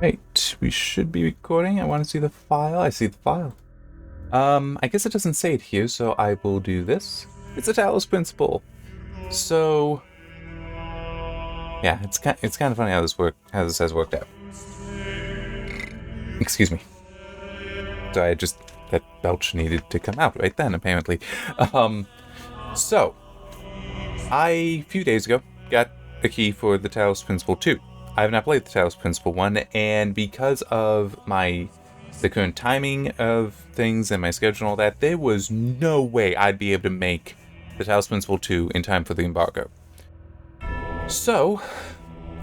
Right, we should be recording. I want to see the file. I see the file. I guess it doesn't say it here, so I will do this. It's a Talos Principle. So, yeah, it's kind of funny how this has worked out. Excuse me. So that belch needed to come out right then, apparently. So, a few days ago, got a key for the Talos Principle 2. I have not played the Talos Principle 1, and because of the current timing of things and my schedule and all that, there was no way I'd be able to make the Talos Principle 2 in time for the embargo. So,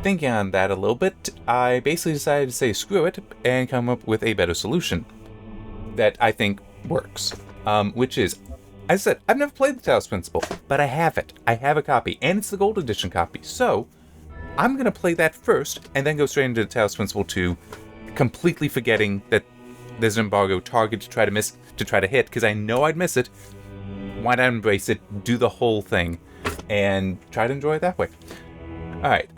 thinking on that a little bit, I basically decided to say screw it and come up with a better solution that I think works. Which is, as I said, I've never played the Talos Principle, but I have it. I have a copy, and it's the Gold Edition copy. So, I'm going to play that first, and then go straight into the Talos Principle 2, completely forgetting that there's an embargo target to try to hit, because I know I'd miss it. Why not embrace it, do the whole thing, and try to enjoy it that way. Alright,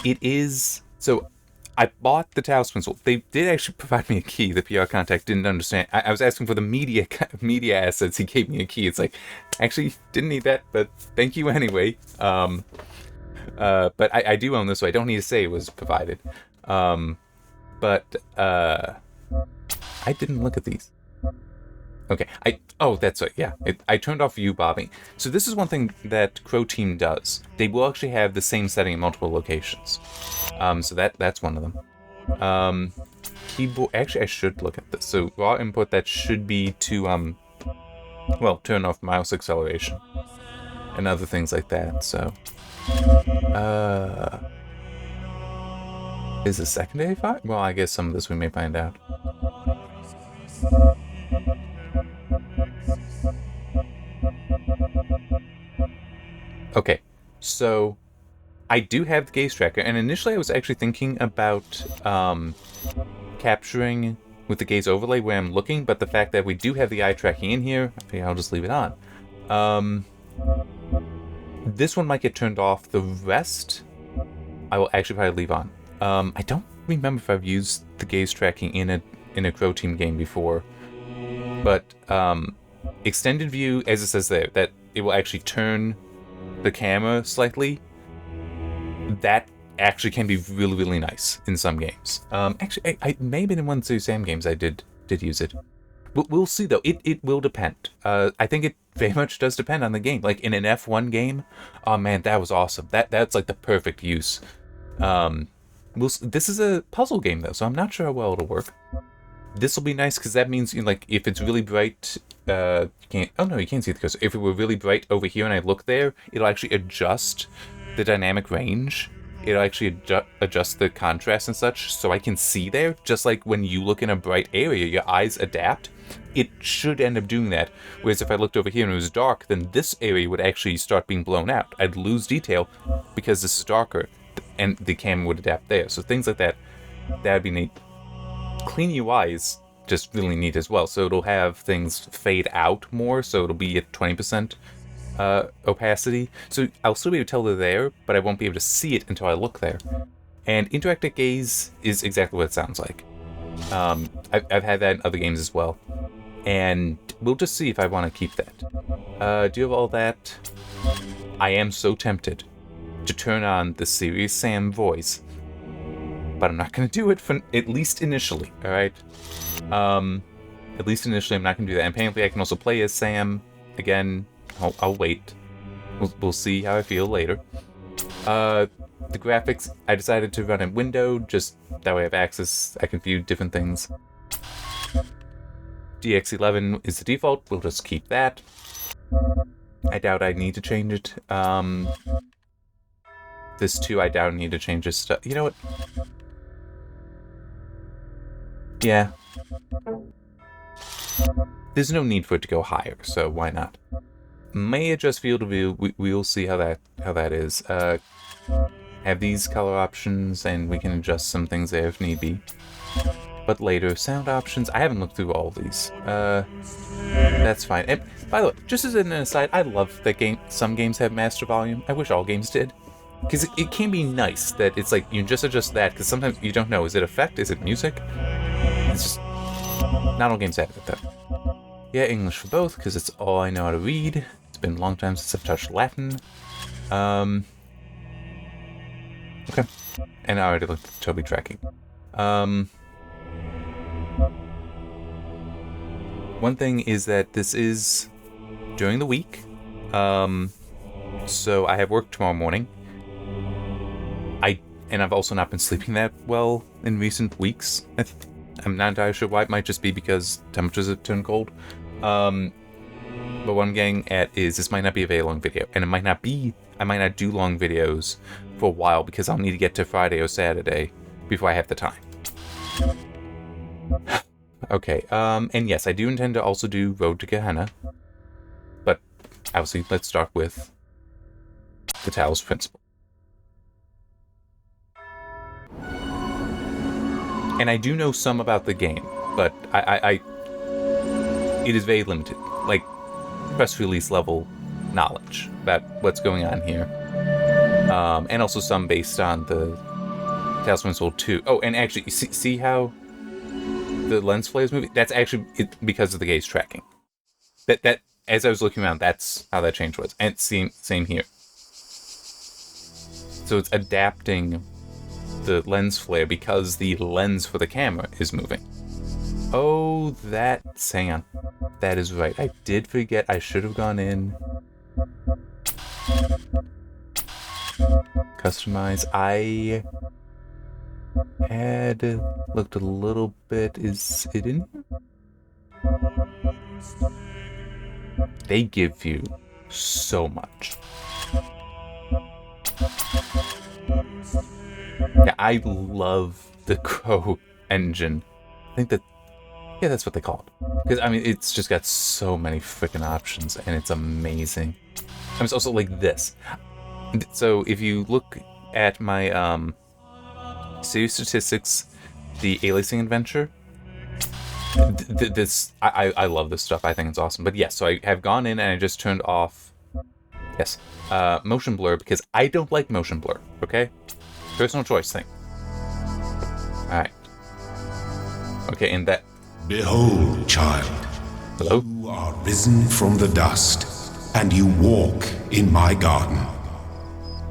it is... So, I bought the Talos Principle. They did actually provide me a key. The PR contact didn't understand. I was asking for the media assets. He gave me a key. It's like, actually, didn't need that, but thank you anyway. But I do own this, so I don't need to say it was provided. But I didn't look at these. Okay, that's right, yeah. I turned off view bobbing. So this is one thing that Crow Team does. They will actually have the same setting in multiple locations. So that's one of them. Keyboard, actually I should look at this. So raw input, that should be to, turn off mouse acceleration. And other things like that, so... Is a secondary file? Well, I guess some of this we may find out. Okay, so I do have the gaze tracker, and initially I was actually thinking about capturing with the gaze overlay where I'm looking, but the fact that we do have the eye tracking in here, I think I'll just leave it on. This one might get turned off. The rest, I will actually probably leave on. I don't remember if I've used the gaze tracking in a Crow Team game before, but extended view, as it says there, that it will actually turn the camera slightly. That actually can be really, really nice in some games. Actually, I may have been in one of the Sam games I did use it. We'll see, though. It will depend. I think it very much does depend on the game. Like, in an F1 game, oh man, that was awesome. That's like the perfect use. This is a puzzle game, though, so I'm not sure how well it'll work. This will be nice, because that means, like, if it's really bright... you can't see the cursor. If it were really bright over here and I look there, it'll actually adjust the dynamic range. It'll actually adjust the contrast and such, so I can see there. Just like when you look in a bright area, your eyes adapt. It should end up doing that. Whereas if I looked over here and it was dark, then this area would actually start being blown out. I'd lose detail because this is darker, and the camera would adapt there. So things like that, that'd be neat. Clean UI is just really neat as well. So it'll have things fade out more, so it'll be at 20%. Opacity, so I'll still be able to tell they're there, but I won't be able to see it until I look there. And interactive gaze is exactly what it sounds like. I've had that in other games as well, and we'll just see if I want to keep that. Do you have all that? I am so tempted to turn on the Serious Sam voice, but I'm not going to do it for at least initially. All right. At least initially, I'm not going to do that. And apparently, I can also play as Sam again. I'll wait. We'll see how I feel later. The graphics, I decided to run in window, just that way I have access. I can view different things. DX11 is the default. We'll just keep that. I doubt I need to change it. This too, I doubt I need to change this stuff. You know what? Yeah. There's no need for it to go higher, so why not? May adjust field of view. We'll see how that is. Have these color options, and we can adjust some things there if need be. But later, sound options. I haven't looked through all of these. That's fine. And by the way, just as an aside, I love that some games have master volume. I wish all games did. Because it can be nice that it's like you just adjust that, because sometimes you don't know, is it effect, is it music? It's just not all games have it though. Yeah, English for both, because it's all I know how to read. It's been a long time since I've touched Latin. Okay. And I already looked at the Toby tracking. One thing is that this is during the week. So I have work tomorrow morning. And I've also not been sleeping that well in recent weeks. I'm not entirely sure why. It might just be because temperatures have turned cold. But what I'm getting at is this might not be a very long video. And I might not do long videos for a while because I'll need to get to Friday or Saturday before I have the time. Okay, and yes, I do intend to also do Road to Gehenna. But obviously, let's start with the Talos Principle. And I do know some about the game, but it is very limited, like press release level knowledge about what's going on here, and also some based on the Talos Principle 2. Oh, and actually, see how the lens flare is moving? That's actually because of the gaze tracking. That as I was looking around, that's how that change was, and same here. So it's adapting the lens flare because the lens for the camera is moving. Oh, hang on. That is right. I did forget. I should have gone in. Customize. I had looked a little bit. Is it in here? They give you so much. Yeah, I love the Crow engine. I think yeah, that's what they call it. Because, I mean, it's just got so many freaking options, and it's amazing. And it's also like this. So, if you look at my, series statistics, the aliasing adventure, I love this stuff. I think it's awesome. But yes, so I have gone in and I just turned off, yes, motion blur, because I don't like motion blur, okay? Personal choice thing. Alright. Okay, and that... Behold, child. Hello? You are risen from the dust, and you walk in my garden.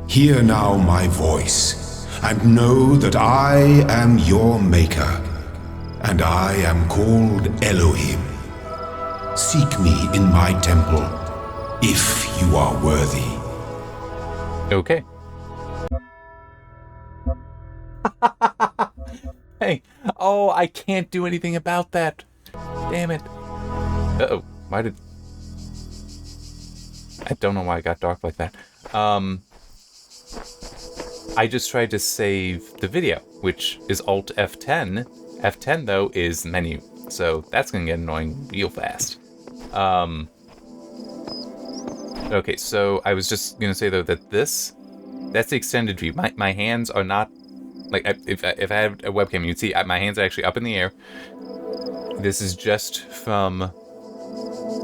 Hear now my voice, and know that I am your maker, and I am called Elohim. Seek me in my temple, if you are worthy. Okay. Hey, oh, I can't do anything about that. Damn it. Uh-oh, why did... I don't know why it got dark like that. I just tried to save the video, which is Alt F10. F10, though, is menu, so that's gonna get annoying real fast. Okay, so I was just gonna say, though, that that's the extended view. My hands are not... Like, if I had a webcam, you'd see my hands are actually up in the air. This is just from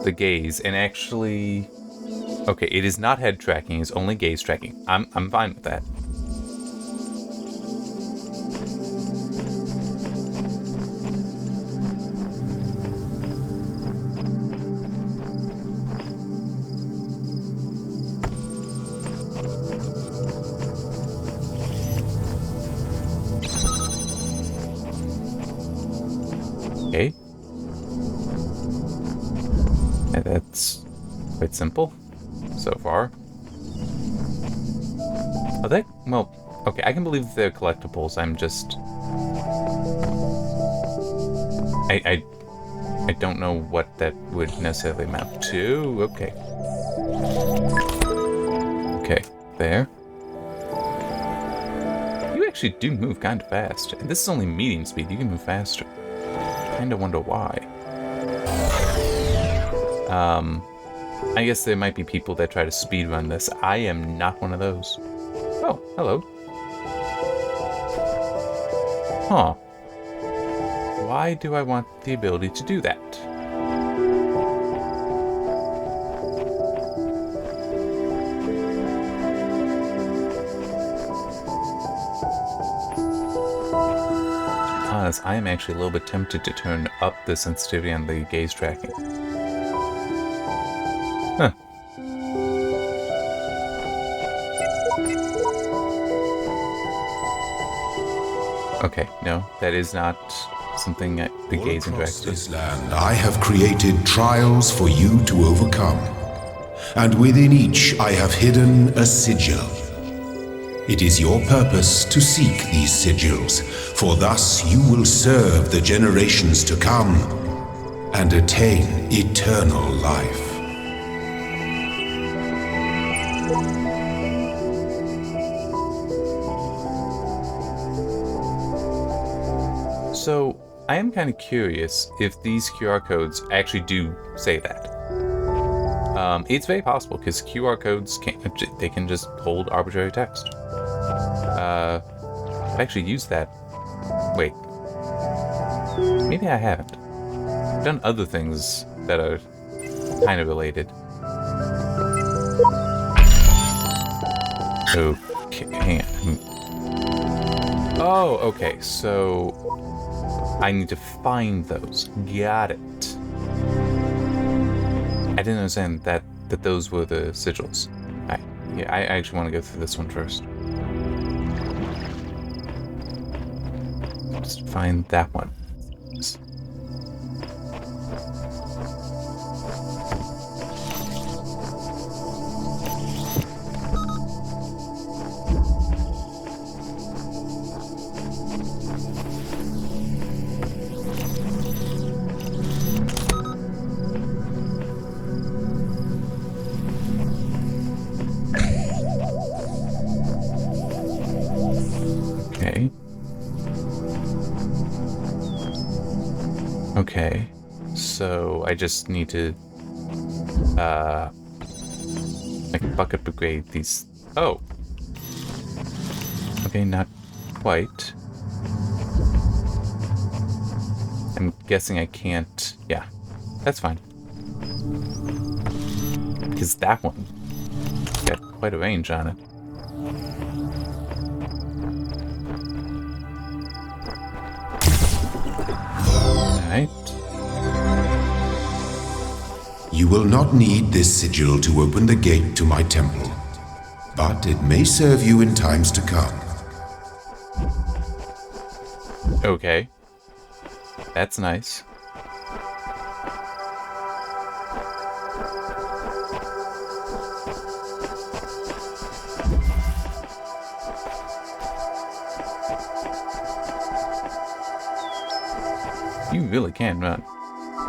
the gaze, and actually... Okay, it is not head tracking, it's only gaze tracking. I'm fine with that. Okay. And that's quite simple so far. Are they? Well, okay, I can believe they're collectibles. I'm just... I don't know what that would necessarily map to. Okay. Okay, there. You actually do move kind of fast. And this is only medium speed. You can move faster. Kinda wonder why. I guess there might be people that try to speedrun this. I am not one of those. Oh, hello. Huh. Why do I want the ability to do that? honest, I am actually a little bit tempted to turn up the sensitivity on the gaze tracking. Huh. Okay, no, that is not something the gaze interacts with. This land I have created trials for you to overcome, and within each I have hidden a sigil. It is your purpose to seek these sigils, for thus you will serve the generations to come and attain eternal life. So, I am kind of curious if these QR codes actually do say that. It's very possible, because QR codes they can just hold arbitrary text. I've actually used that. Wait. Maybe I haven't. I've done other things that are kind of related. Okay, hang on. Oh, okay, so I need to find those. Got it. I didn't understand that those were the sigils. Yeah, I actually want to go through this one first. Just find that one. Okay. Okay. So I just need to like bucket brigade these. Oh. Okay, not quite. I'm guessing I can't. Yeah, that's fine. Because that one got quite a range on it. Alright. You will not need this sigil to open the gate to my temple, but it may serve you in times to come. Okay. That's nice. You really can run.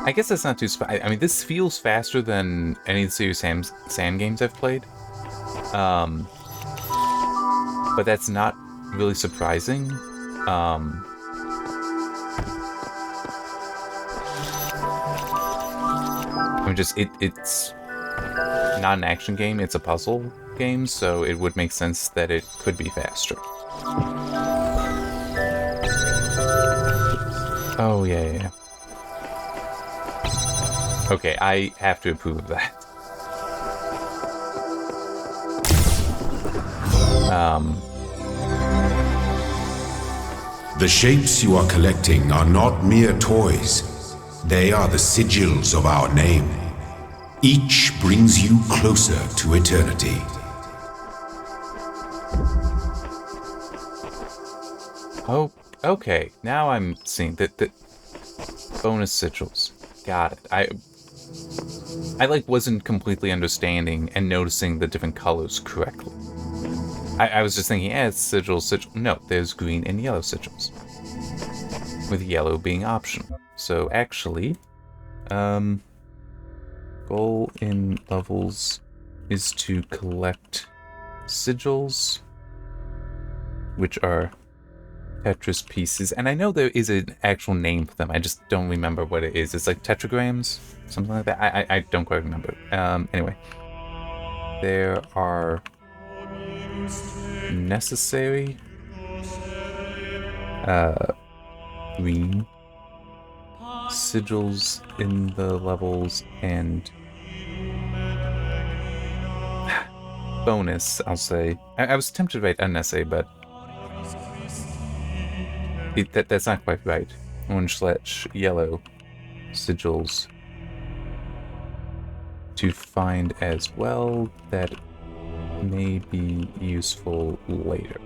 I guess that's not too I mean, this feels faster than any of the serious sand games I've played. But that's not really surprising. I mean, just it's not an action game, it's a puzzle game, so it would make sense that it could be faster. Oh, yeah. Okay, I have to approve of that. The shapes you are collecting are not mere toys. They are the sigils of our name. Each brings you closer to eternity. Oh, okay. Now I'm seeing the bonus sigils. Got it. I like wasn't completely understanding and noticing the different colors correctly. I was just thinking, it's sigil. No, there's green and yellow sigils, with yellow being optional. So actually, goal in levels is to collect sigils, which are Tetris pieces, and I know there is an actual name for them. I just don't remember what it is. It's like tetragrams, something like that. I don't quite remember. Anyway, there are necessary green sigils in the levels, and bonus, I'll say. I was tempted to write unnecessary, but That's not quite right. Orange/yellow sigils to find as well. That may be useful later.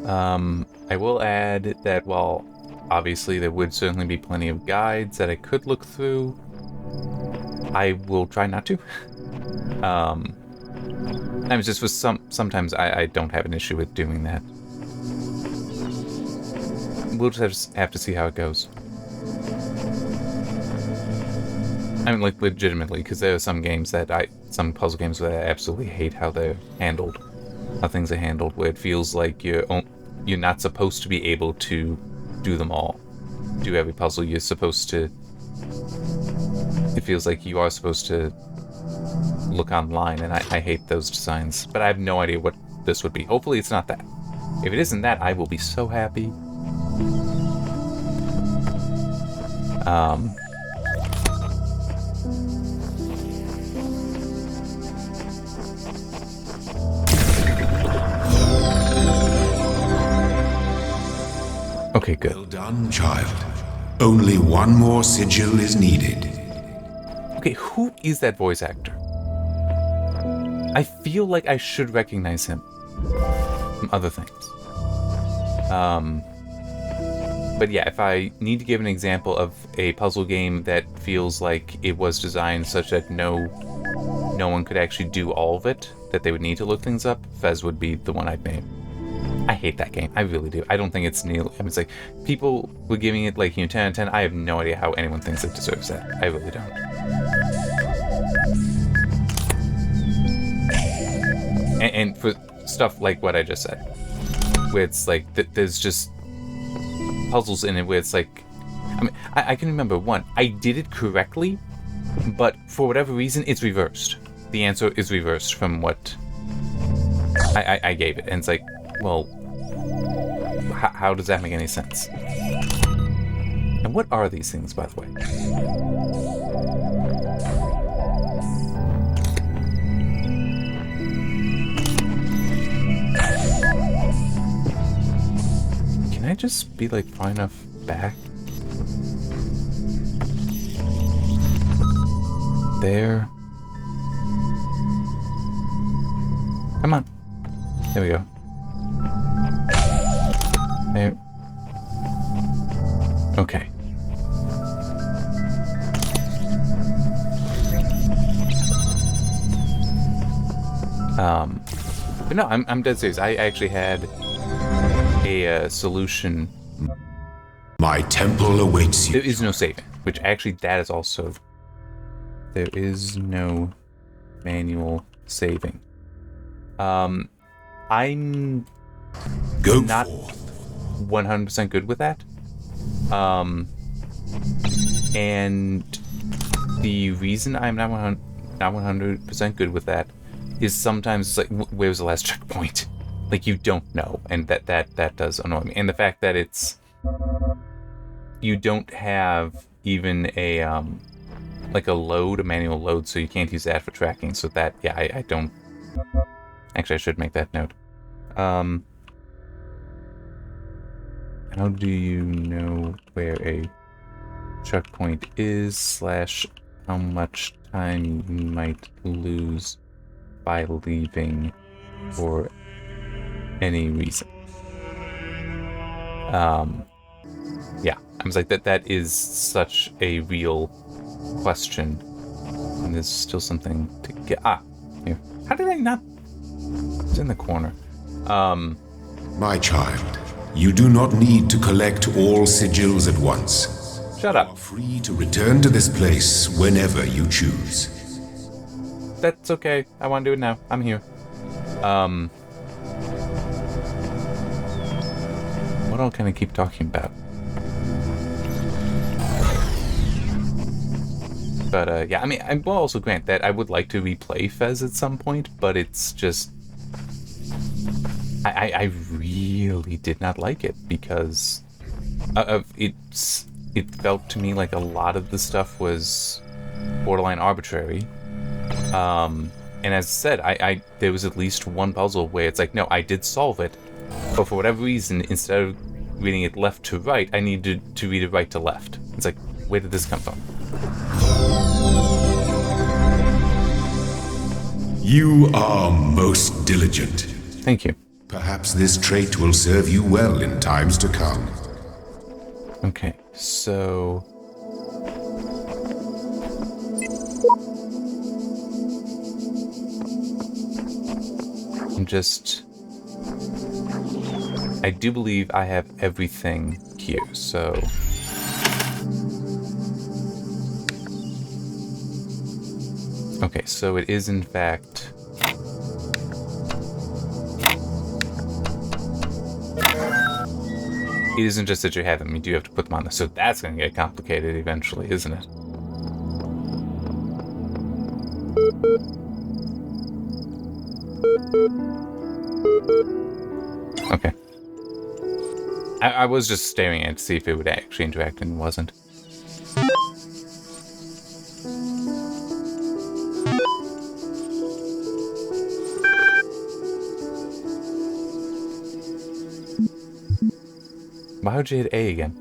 I will add that while obviously there would certainly be plenty of guides that I could look through, I will try not to. I mean, just with sometimes I don't have an issue with doing that. We'll just have to see how it goes. I mean, like, legitimately, because there are some puzzle games that I absolutely hate how they're handled, how things are handled, where it feels like you're not supposed to be able to do them all, do every puzzle. You're supposed to. It feels like you are supposed to look online, and I hate those designs. But I have no idea what this would be. Hopefully, it's not that. If it isn't that, I will be so happy. Okay, good. Well done, child. Only one more sigil is needed. Okay, who is that voice actor? I feel like I should recognize him from other things. But yeah, if I need to give an example of a puzzle game that feels like it was designed such that no one could actually do all of it, that they would need to look things up, Fez would be the one I'd name. I hate that game. I really do. I don't think it's nearly... I mean, it's like, people were giving it, like, 10 out of 10. I have no idea how anyone thinks it deserves that. I really don't. And for stuff like what I just said, where it's like, there's just puzzles in it where it's like... I mean, I can remember one. I did it correctly, but for whatever reason, it's reversed. The answer is reversed from what I gave it. And it's like, well, how does that make any sense? And what are these things, by the way? Can I just be, like, far enough back? There. Come on. There we go. There. Okay. But no, I'm dead serious. I actually had a solution. My temple awaits you. There is no saving, which actually that is also... There is no manual saving. I'm not 100% good with that. And the reason I'm not 100% good with that is sometimes it's like, where's the last checkpoint? Like, you don't know, and that does annoy me. And the fact that you don't have even a like a manual load, so you can't use that for tracking. So that, yeah, I don't. Actually, I should make that note. How do you know where a checkpoint is / how much time you might lose by leaving for any reason? Yeah, I was like, that is such a real question, and there's still something to get. Here. How did I not? It's in the corner. My child, you do not need to collect all sigils at once. Shut up. You are free to return to this place whenever you choose. That's okay. I want to do it now. I'm here. What all can I keep talking about? But, yeah, I mean, I will also grant that I would like to replay Fez at some point, but it's just... I really did not like it, because it felt to me like a lot of the stuff was borderline arbitrary. And as I said, there was at least one puzzle where it's like, no, I did solve it, but for whatever reason, instead of reading it left to right, I needed to read it right to left. It's like, where did this come from? You are most diligent. Thank you. Perhaps this trait will serve you well in times to come. Okay, so... I do believe I have everything here, so... Okay, so it is in fact... It isn't just that you have them, you do have to put them on there, so that's going to get complicated eventually, isn't it? Okay. I was just staring at it to see if it would actually interact, and it wasn't. Why would you hit A again?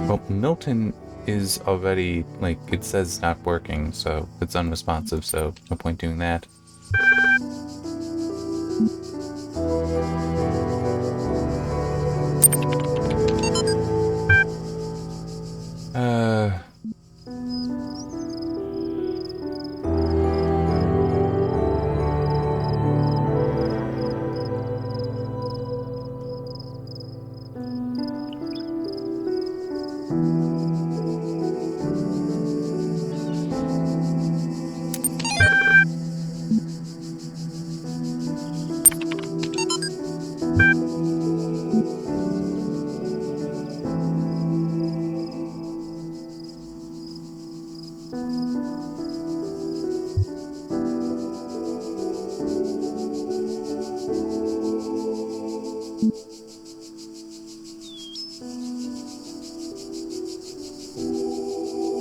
Well, Milton is already, like, it says not working, so it's unresponsive, so no point doing that.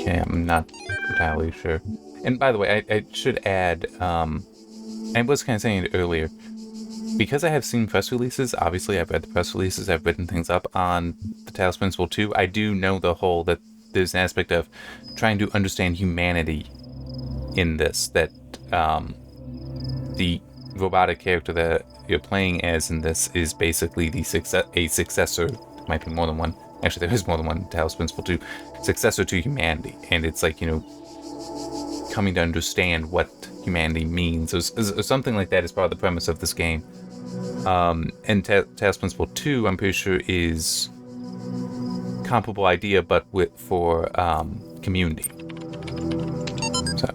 Okay, I'm not entirely sure. And by the way, I should add, I was kind of saying it earlier, because I have seen press releases, obviously I've read the press releases, I've written things up on the Talos Principle 2, I do know the whole, that there's an aspect of trying to understand humanity in this, that the robotic character that you're playing as in this is basically a successor, might be more than one, actually there is more than one Talos Principle 2, successor to humanity, and it's like, you know, coming to understand what humanity means, or something like that is part of the premise of this game. And Talos Principle 2, I'm pretty sure, is comparable idea, but for community. So.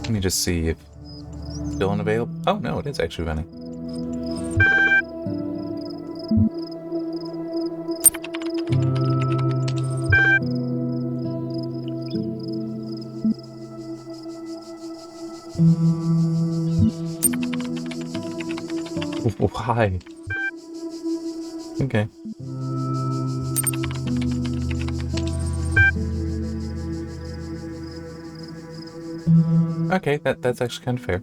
Let me just see if still unavailable. Oh no, it is actually running. Why? Okay. Okay, that's actually kind of fair.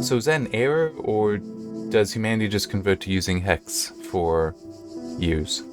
So is that an error, or does humanity just convert to using hex for use?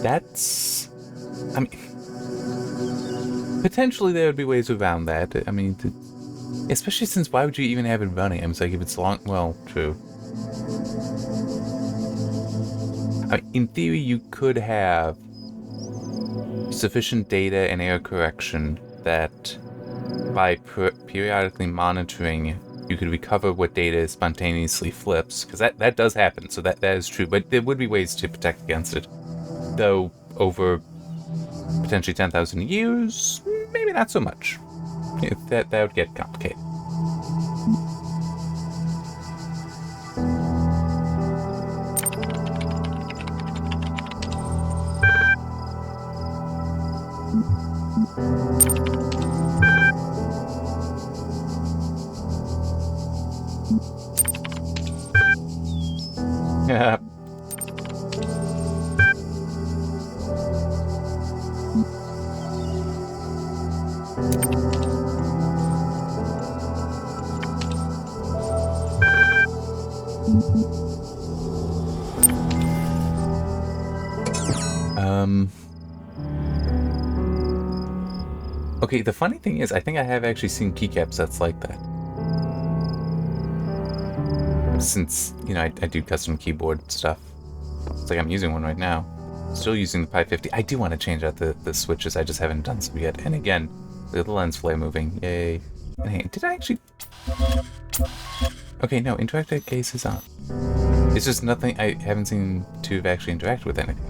That's... I mean... Potentially there would be ways around that. I mean, especially since why would you even have it running? I mean, it's like if it's long... Well, true. I mean, in theory, you could have sufficient data and error correction that by periodically monitoring, you could recover what data spontaneously flips. Because that does happen, so that is true. But there would be ways to protect against it. Though, over potentially 10,000 years, maybe not so much. That would get complicated. Yeah. Okay, the funny thing is, I think I have actually seen keycap sets like that. Since, you know, I do custom keyboard stuff. It's like I'm using one right now. Still using the Pi 50. I do want to change out the switches, I just haven't done so yet. And again, look at the lens flare moving. Yay. And hey, did I actually... Okay, no, interactive case is on. It's just nothing, I haven't seen to have actually interacted with anything.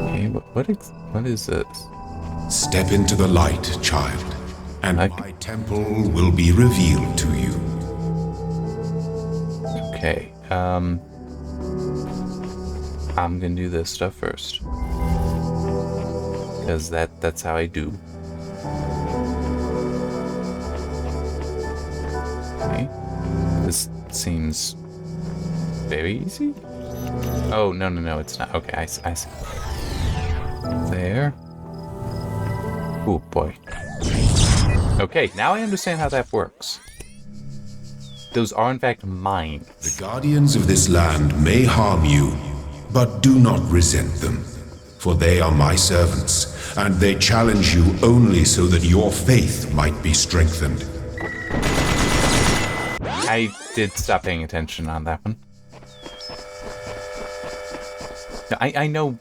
Okay, what is this? Step into the light, child, and my temple will be revealed to you. Okay, I'm gonna do this stuff first. Because that's how I do. Okay. This seems very easy. Oh, no, it's not. Okay, I see. There. Oh, boy. Okay, now I understand how that works. Those are, in fact, mines. The guardians of this land may harm you, but do not resent them, for they are my servants, and they challenge you only so that your faith might be strengthened. I did stop paying attention on that one. I know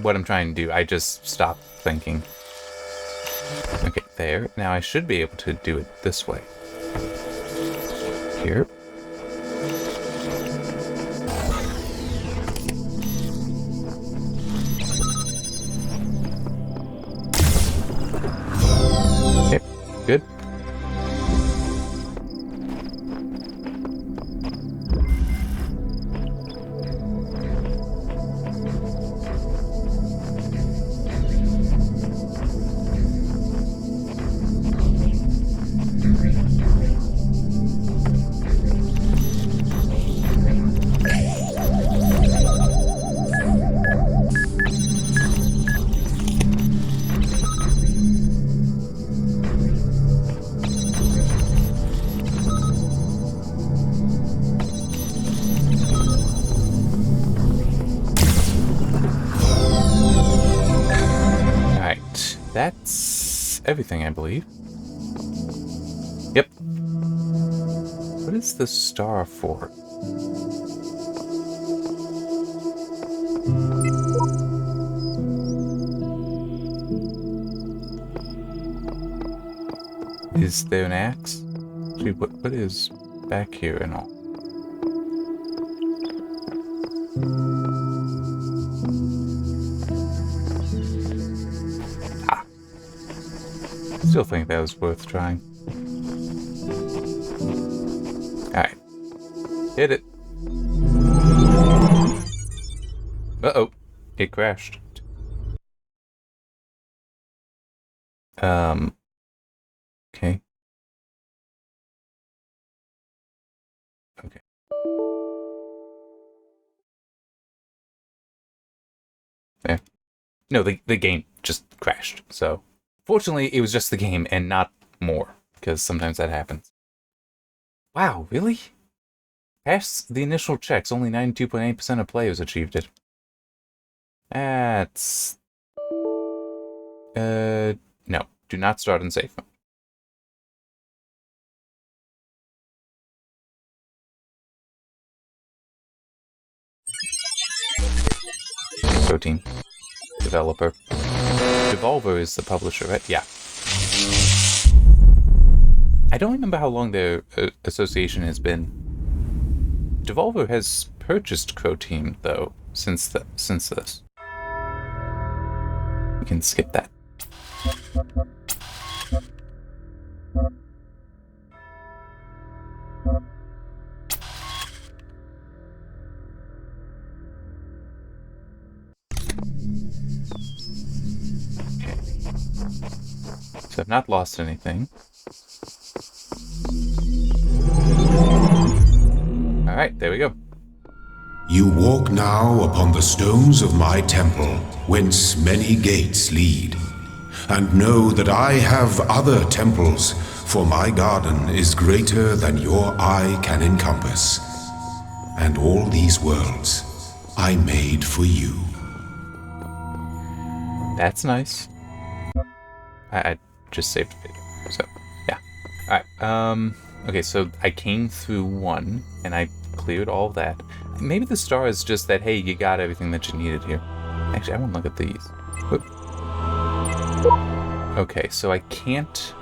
what I'm trying to do, I just stopped thinking. Okay, there. Now I should be able to do it this way. Here. Okay, good. That's everything, I believe. Yep. What is the star for? Is there an axe? Actually, what is back here and all? Still think that was worth trying. Hit it. Uh-oh. It crashed. Okay. Okay. There. No, the game just crashed. So, fortunately, it was just the game and not more, because sometimes that happens. Wow, really? Past the initial checks, only 92.8% of players achieved it. That's... no. Do not start in safe mode. Protein. Developer. Devolver is the publisher, right? Yeah. I don't remember how long their association has been. Devolver has purchased Crow Team, though, since this. We can skip that. Okay. So I've not lost anything. Alright, there we go. You walk now upon the stones of my temple, whence many gates lead. And know that I have other temples, for my garden is greater than your eye can encompass. And all these worlds I made for you. That's nice. I just saved the video, so yeah. Alright, okay, so I came through one, and I cleared all of that. Maybe the star is just that, hey, you got everything that you needed here. Actually, I want to look at these. Whoop. Okay, so I can't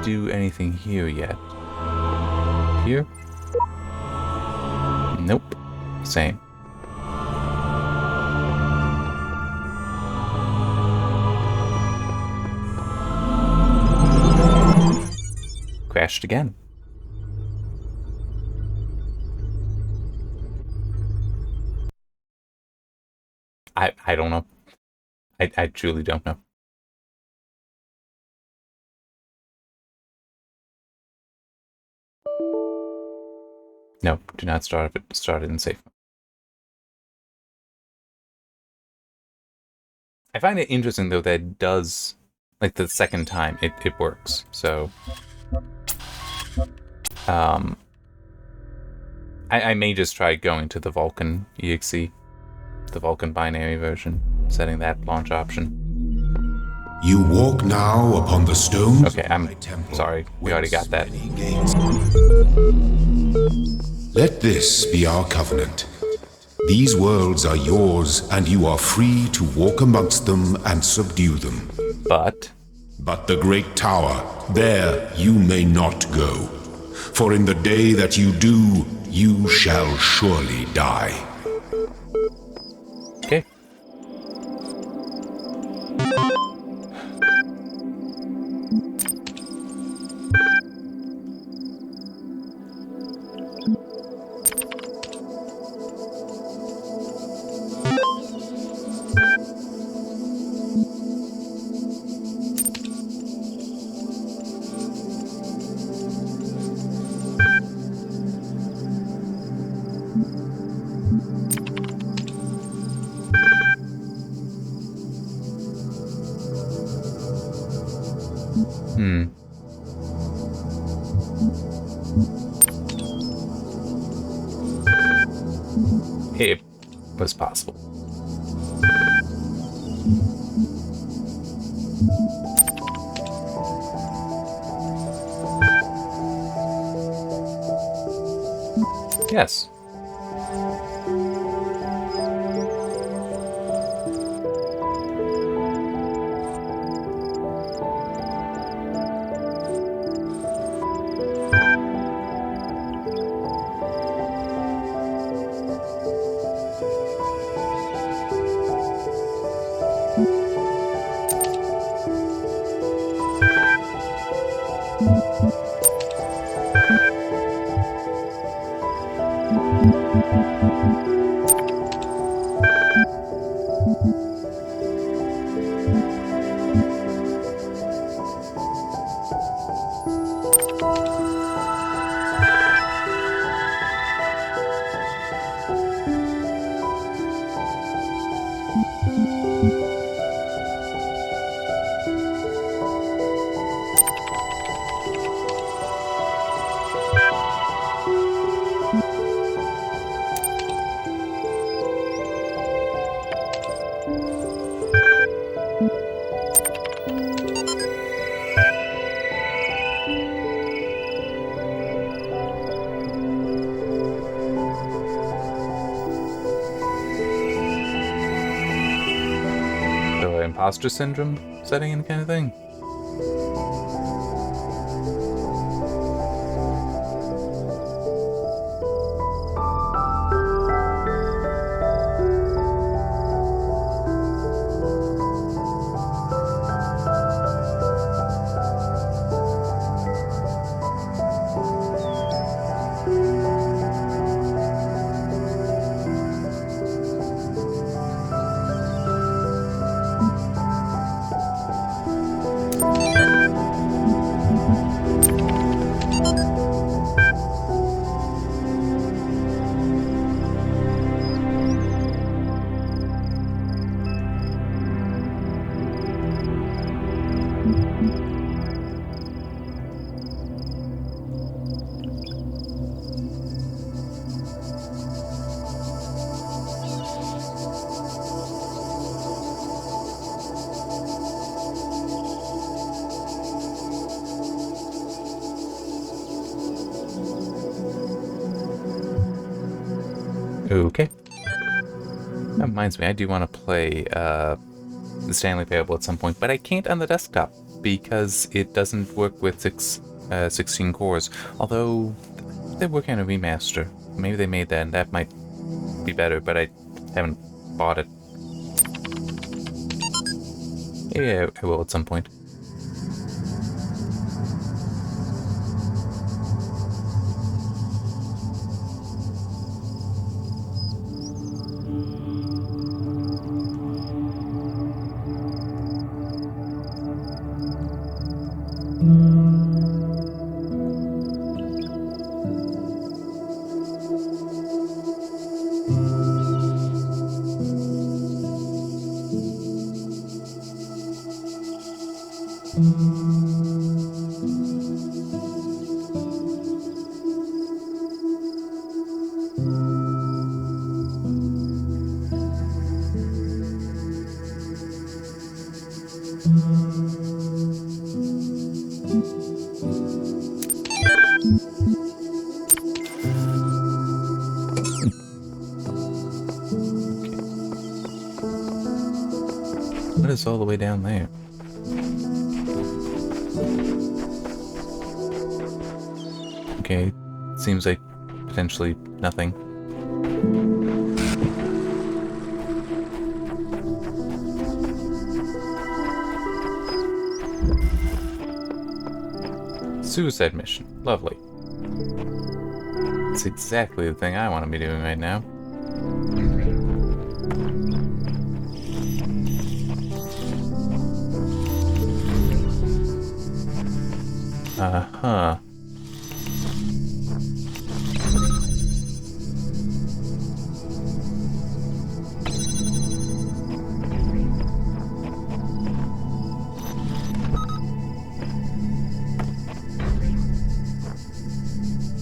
do anything here yet. Here? Nope. Same. Crashed again. I don't know. I truly don't know. No, do not start it in safe. I find it interesting though that it does, like the second time it works. So I may just try going to the Vulkan EXE, the Vulkan binary version, setting that launch option. You walk now upon the stones. Okay, I'm sorry. We already got that. Let this be our covenant. These worlds are yours, and you are free to walk amongst them and subdue them. But the great tower, there you may not go. For in the day that you do, you shall surely die. okay. It was possible. Yes. Imposter syndrome setting in kind of thing. Okay. That reminds me, I do want to play the Stanley Parable at some point, but I can't on the desktop because it doesn't work with 16 cores. Although they're working on a remaster. Maybe they made that and that might be better, but I haven't bought it. Yeah, I will at some point. What is all the way down there? Okay, seems like potentially nothing. Suicide mission. Lovely. It's exactly the thing I want to be doing right now. Uh-huh.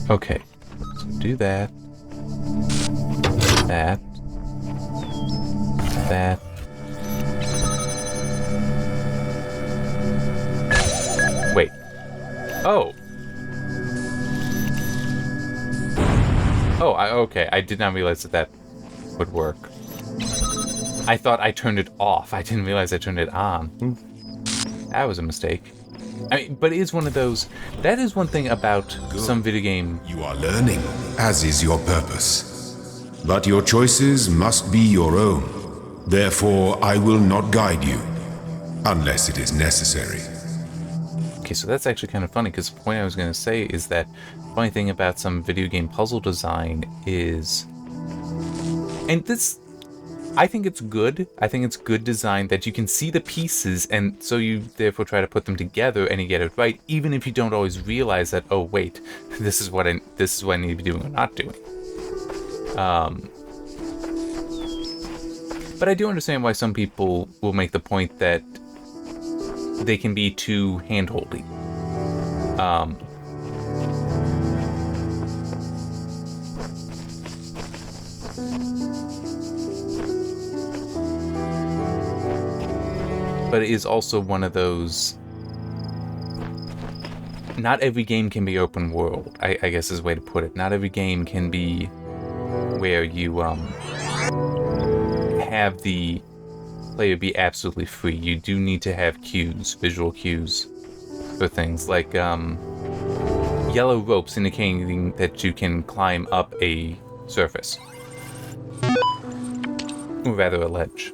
Okay, so do that. That. That. Wait. Oh! Oh, okay. I did not realize that would work. I thought I turned it off. I didn't realize I turned it on. That was a mistake. I mean, but it is one of those... That is one thing about some video game... You are learning, as is your purpose. But your choices must be your own. Therefore, I will not guide you, unless it is necessary. Okay, so that's actually kind of funny, because the point I was going to say is that the funny thing about some video game puzzle design is And this, I think it's good. I think it's good design that you can see the pieces, and so you therefore try to put them together and you get it right, even if you don't always realize that, oh wait, this is what I need to be doing or not doing. But I do understand why some people will make the point that they can be too hand-holdy. But it is also one of those... Not every game can be open world, I guess is the way to put it. Not every game can be where you have the player be absolutely free. You do need to have cues, visual cues, for things like yellow ropes indicating that you can climb up a surface. Or rather, a ledge.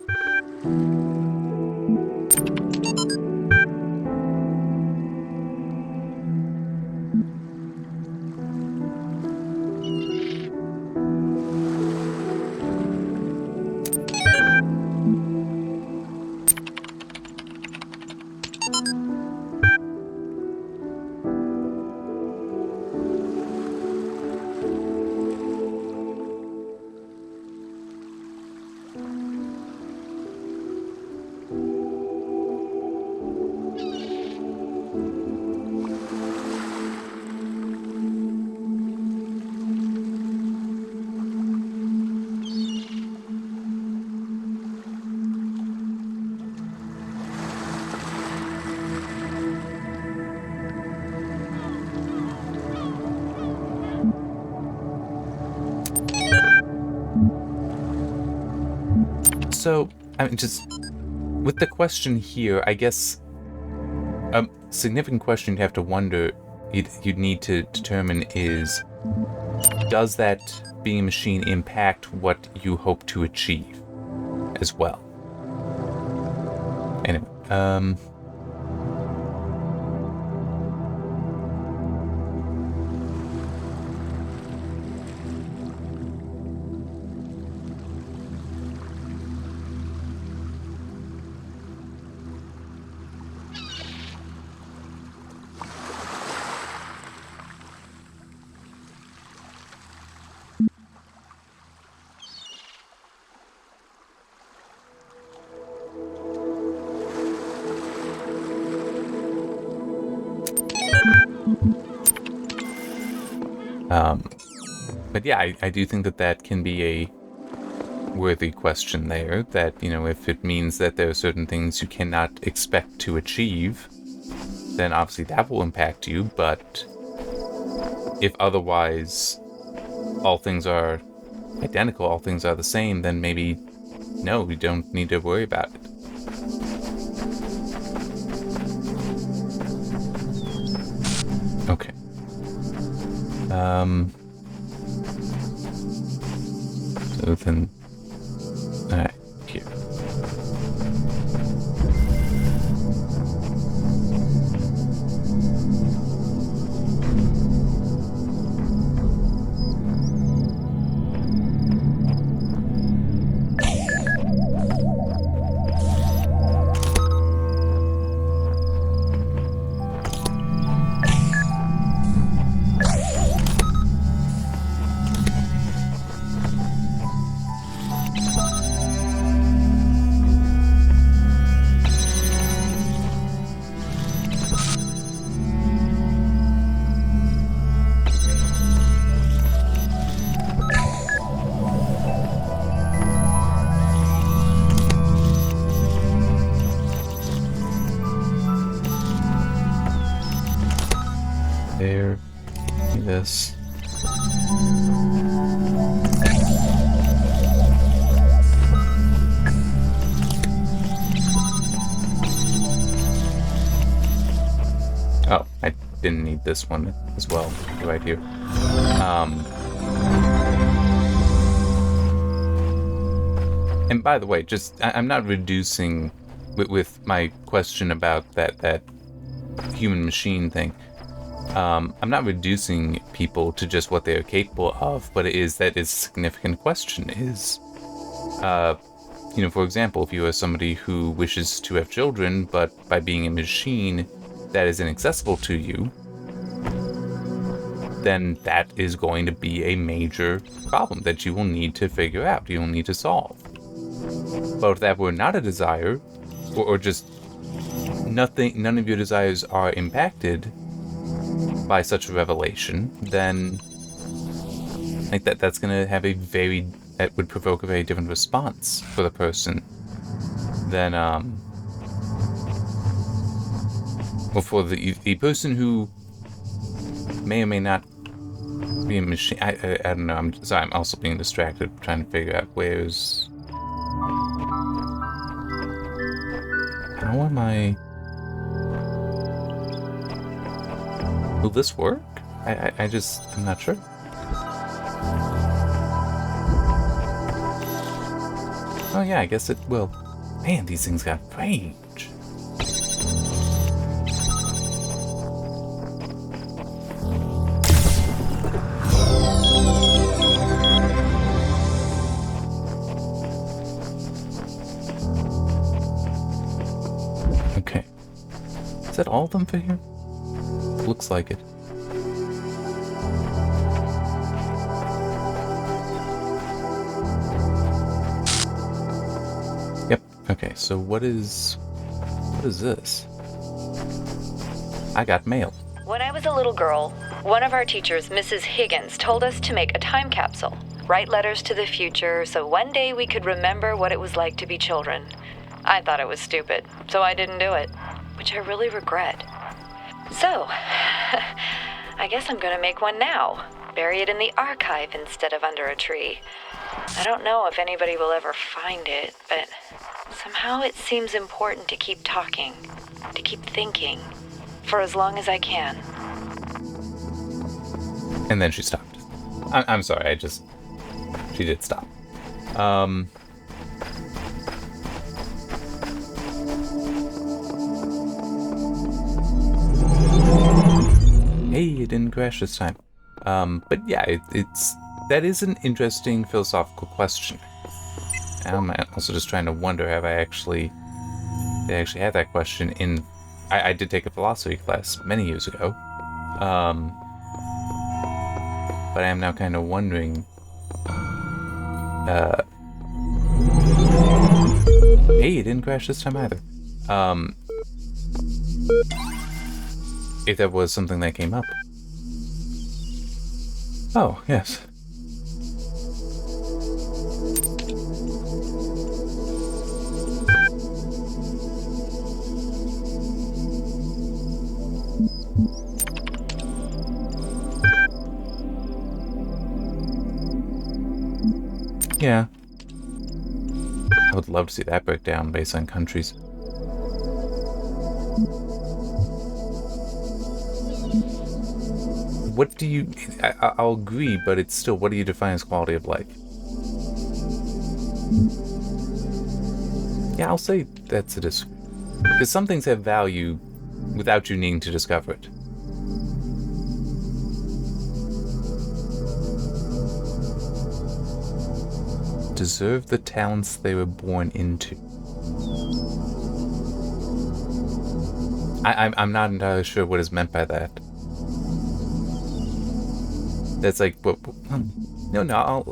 So, I mean, just with the question here, I guess a significant question you'd have to wonder, you'd need to determine is, does that being a machine impact what you hope to achieve as well? Anyway, but yeah, I do think that can be a worthy question there, that, you know, if it means that there are certain things you cannot expect to achieve, then obviously that will impact you, but if otherwise all things are identical, all things are the same, then maybe, no, we don't need to worry about it. Okay. So then, alright, here. There. This. Oh, I didn't need this one as well, right here. And by the way, just, I'm not reducing with my question about that human machine thing. I'm not reducing people to just what they are capable of, but it is that is a significant question, is For example, if you are somebody who wishes to have children, but by being a machine that is inaccessible to you, then that is going to be a major problem that you will need to figure out, you will need to solve. But if that were not a desire, or just none of your desires are impacted by such a revelation, then like that's gonna have that would provoke a very different response for the person than for the person who may or may not be a machine. I don't know. I'm sorry. I'm also being distracted trying to figure out where's. How am I? Will this work? I'm not sure. Oh yeah, I guess it will. Man, these things got range. Okay. Is that all of them for here? Looks like it. Yep. Okay, so what is this? I got mail. When I was a little girl, one of our teachers, Mrs. Higgins, told us to make a time capsule, write letters to the future, so one day we could remember what it was like to be children. I thought it was stupid, so I didn't do it, which I really regret. So, I guess I'm gonna make one now. Bury it in the archive instead of under a tree. I don't know if anybody will ever find it, but somehow it seems important to keep talking, to keep thinking, for as long as I can. And then she stopped. I'm sorry, she did stop. Hey, it didn't crash this time. But yeah, that is an interesting philosophical question. I'm also just trying to wonder, they actually had that question in. I did take a philosophy class many years ago, but I am now kind of wondering. Hey, it didn't crash this time either. If that was something that came up. Oh, yes. Yeah. I would love to see that breakdown based on countries. What do you... I'll agree, but it's still, what do you define as quality of life? Yeah, I'll say that's a disagree. Because some things have value without you needing to discover it. Deserve the talents they were born into. I'm not entirely sure what is meant by that. That's like, no,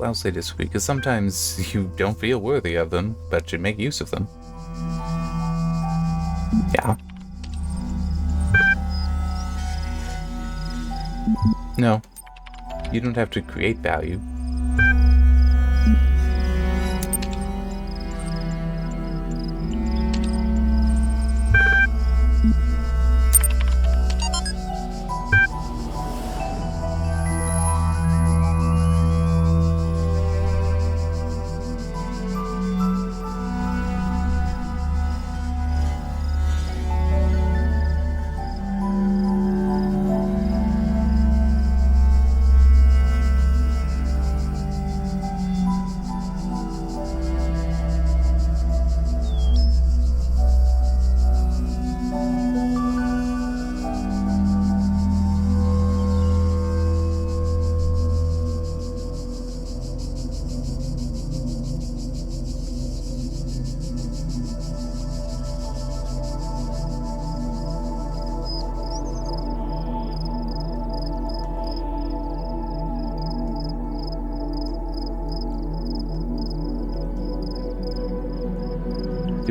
I'll say disagree, because sometimes you don't feel worthy of them, but you make use of them. Yeah. No, you don't have to create value.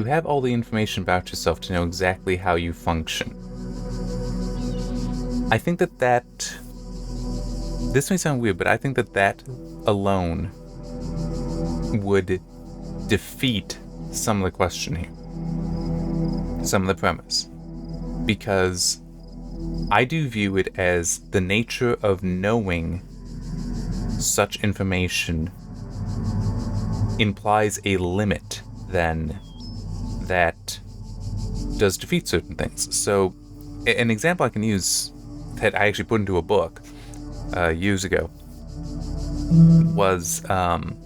to have all the information about yourself to know exactly how you function. I think that this may sound weird, but I think that alone would defeat some of the question here, some of the premise, because I do view it as the nature of knowing such information implies a limit then that does defeat certain things. So an example I can use that I actually put into a book years ago was the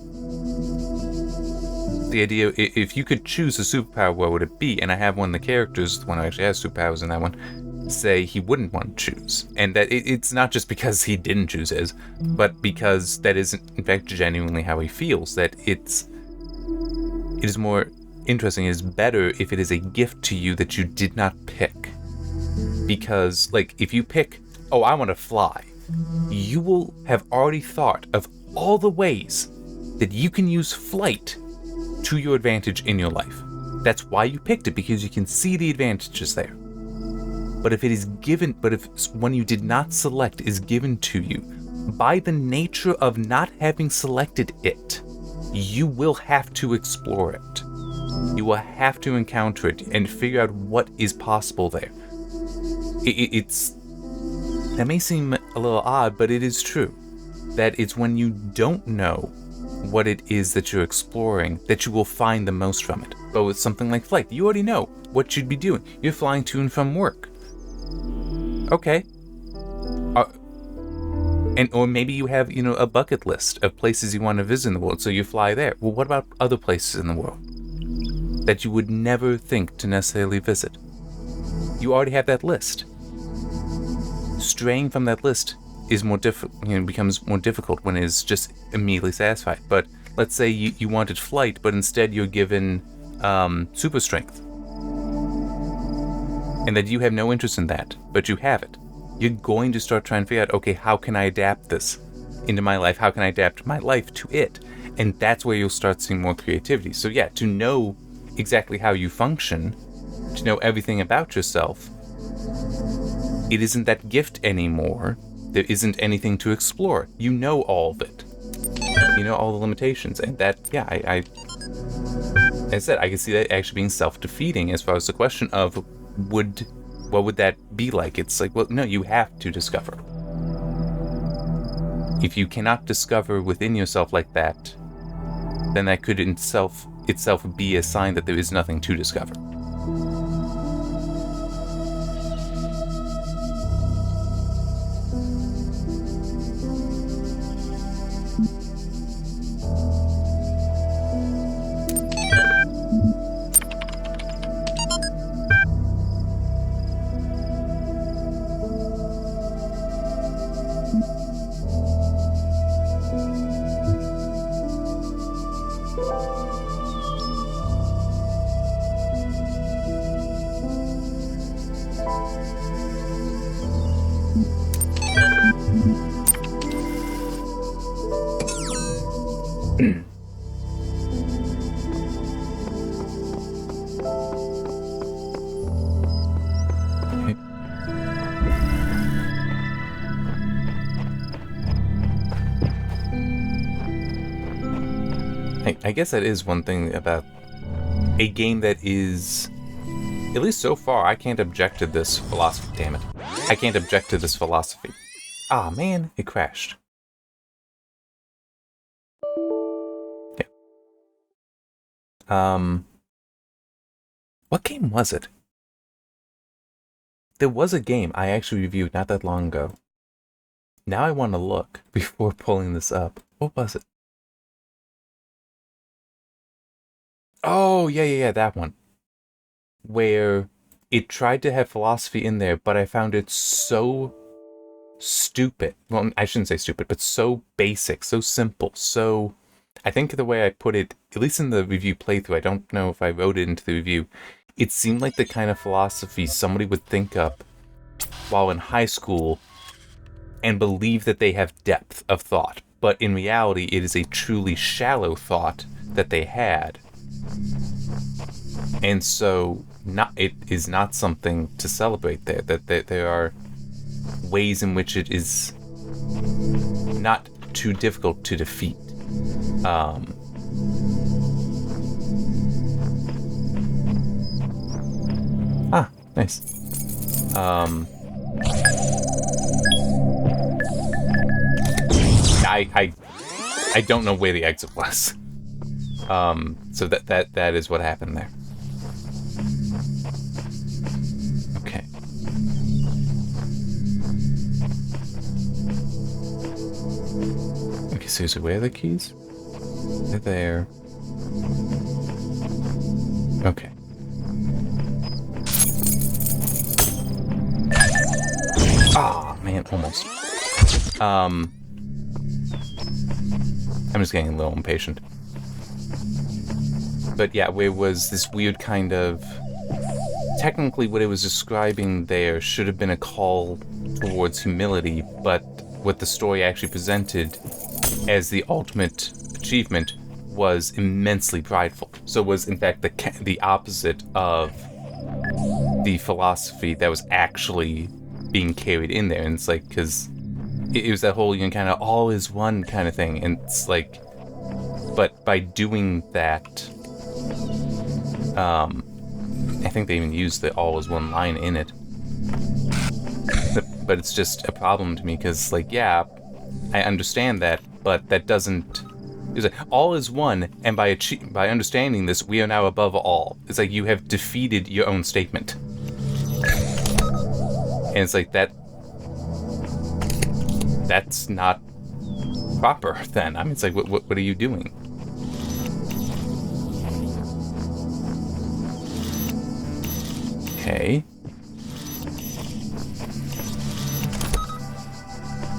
idea, if you could choose a superpower, what would it be? And I have one of the characters, the one who actually has superpowers in that one, say he wouldn't want to choose. And that it's not just because he didn't choose his, but because that is in fact genuinely how he feels, that it is more interesting, it is better if it is a gift to you that you did not pick. Because, like, if you pick, oh, I want to fly, you will have already thought of all the ways that you can use flight to your advantage in your life. That's why you picked it, because you can see the advantages there. But if one you did not select is given to you, by the nature of not having selected it, you will have to explore it. You will have to encounter it and figure out what is possible there. That may seem a little odd, but it is true. That it's when you don't know what it is that you're exploring that you will find the most from it. But with something like flight, you already know what you'd be doing. You're flying to and from work. Okay. Or maybe you have, a bucket list of places you want to visit in the world, so you fly there. Well, what about other places in the world that you would never think to necessarily visit? You already have that list. Straying from that list is more becomes more difficult when it is just immediately satisfied. But let's say you wanted flight, but instead you're given super strength, and that you have no interest in that, but you have it. You're going to start trying to figure out, okay, how can I adapt this into my life? How can I adapt my life to it? And that's where you'll start seeing more creativity. So yeah, to know exactly how you function, to know everything about yourself, it isn't that gift anymore. There isn't anything to explore. You know all of it. You know all the limitations. And that, yeah, as I said, I can see that actually being self-defeating as far as the question of what would that be like? It's like, well, no, you have to discover. If you cannot discover within yourself like that, then that could itself be a sign that there is nothing to discover. I guess that is one thing about a game that is, at least so far, I can't object to this philosophy, damn it. I can't object to this philosophy. Ah, man, it crashed. Yeah. What game was it? There was a game I actually reviewed not that long ago. Now I want to look before pulling this up. What was it? Oh, yeah, that one. Where it tried to have philosophy in there, but I found it so stupid. Well, I shouldn't say stupid, but so basic, so simple, so... I think the way I put it, at least in the review playthrough, I don't know if I wrote it into the review, it seemed like the kind of philosophy somebody would think up while in high school and believe that they have depth of thought. But in reality, it is a truly shallow thought that they had. And so it is not something to celebrate there. That there are ways in which it is not too difficult to defeat. Nice. I don't know where the exit was. So that is what happened there. Okay. Okay, seriously, where are the keys? They're there. Okay. Oh, man, almost. I'm just getting a little impatient. But yeah, where was this weird kind of... Technically, what it was describing there should have been a call towards humility, but what the story actually presented as the ultimate achievement was immensely prideful. So it was, in fact, the opposite of the philosophy that was actually being carried in there. And it's like, because it was that whole, kind of all is one kind of thing. And it's like, but by doing that, I think they even used the all is one line in it. But it's just a problem to me because, like, yeah, I understand that, but that doesn't... It's like, all is one, and by understanding this, we are now above all. It's like you have defeated your own statement. And it's like that's not proper then. I mean, it's like, what are you doing? Okay.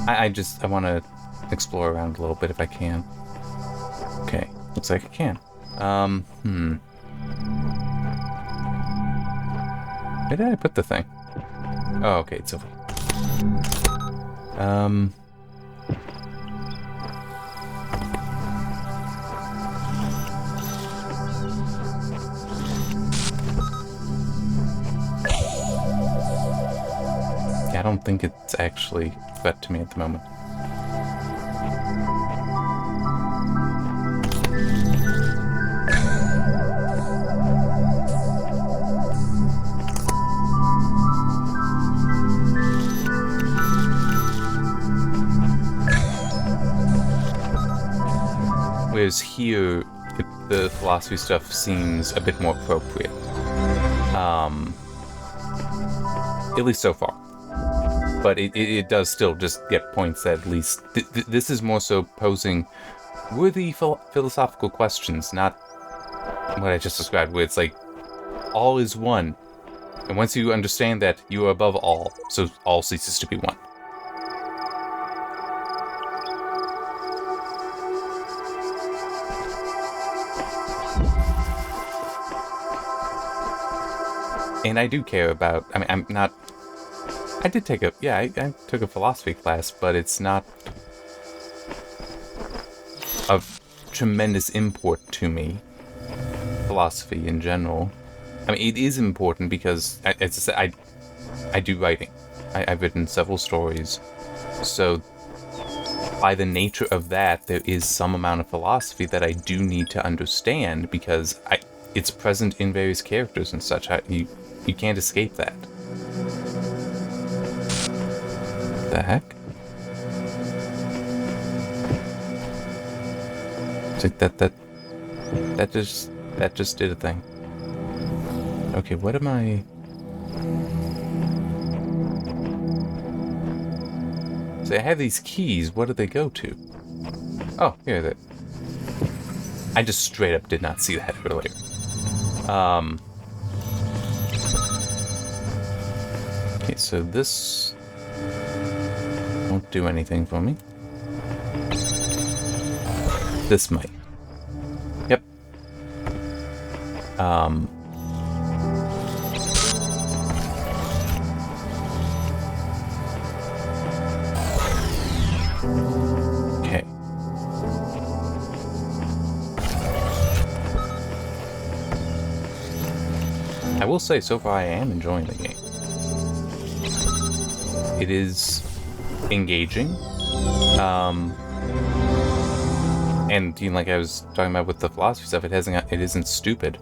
I want to explore around a little bit if I can. Okay, looks like I can. Where did I put the thing? Oh, okay, it's over. I don't think it's actually threat to me at the moment. Whereas here, the philosophy stuff seems a bit more appropriate. At least so far. But it does still just get points that at least... this is more so posing worthy philosophical questions, not what I just described, where it's like, all is one. And once you understand that, you are above all, so all ceases to be one. And I do care about... I mean, I'm not... I did take a... Yeah, I took a philosophy class, but it's not of tremendous import to me. Philosophy in general. I mean, it is important because, as I said, I do writing. I've written several stories. So, by the nature of that, there is some amount of philosophy that I do need to understand because it's present in various characters and such. You can't escape that. The heck? It's like that just did a thing. Okay, what am I... So I have these keys, what do they go to? Oh, here they... I just straight up did not see that earlier. Okay, so this won't do anything for me. This might. Yep. Okay. I will say, so far I am enjoying the game. It is engaging. And like I was talking about with the philosophy stuff, it isn't stupid.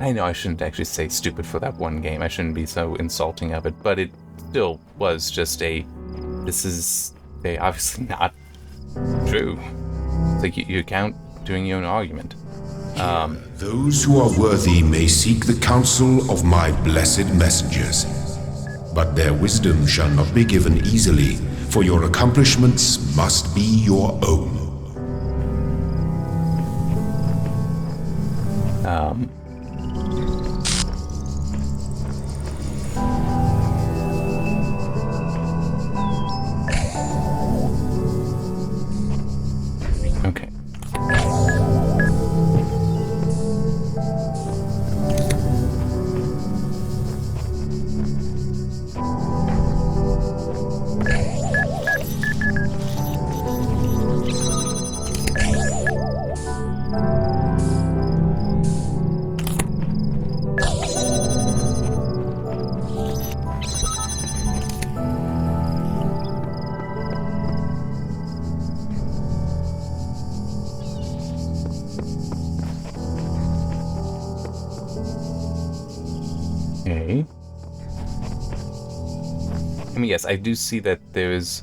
I know I shouldn't actually say stupid for that one game. I shouldn't be so insulting of it, but it still was just this is obviously not true. It's like you count doing your own argument. Those who are worthy may seek the counsel of my blessed messengers, but their wisdom shall not be given easily, for your accomplishments must be your own. Okay. Okay. I mean, yes, I do see that there's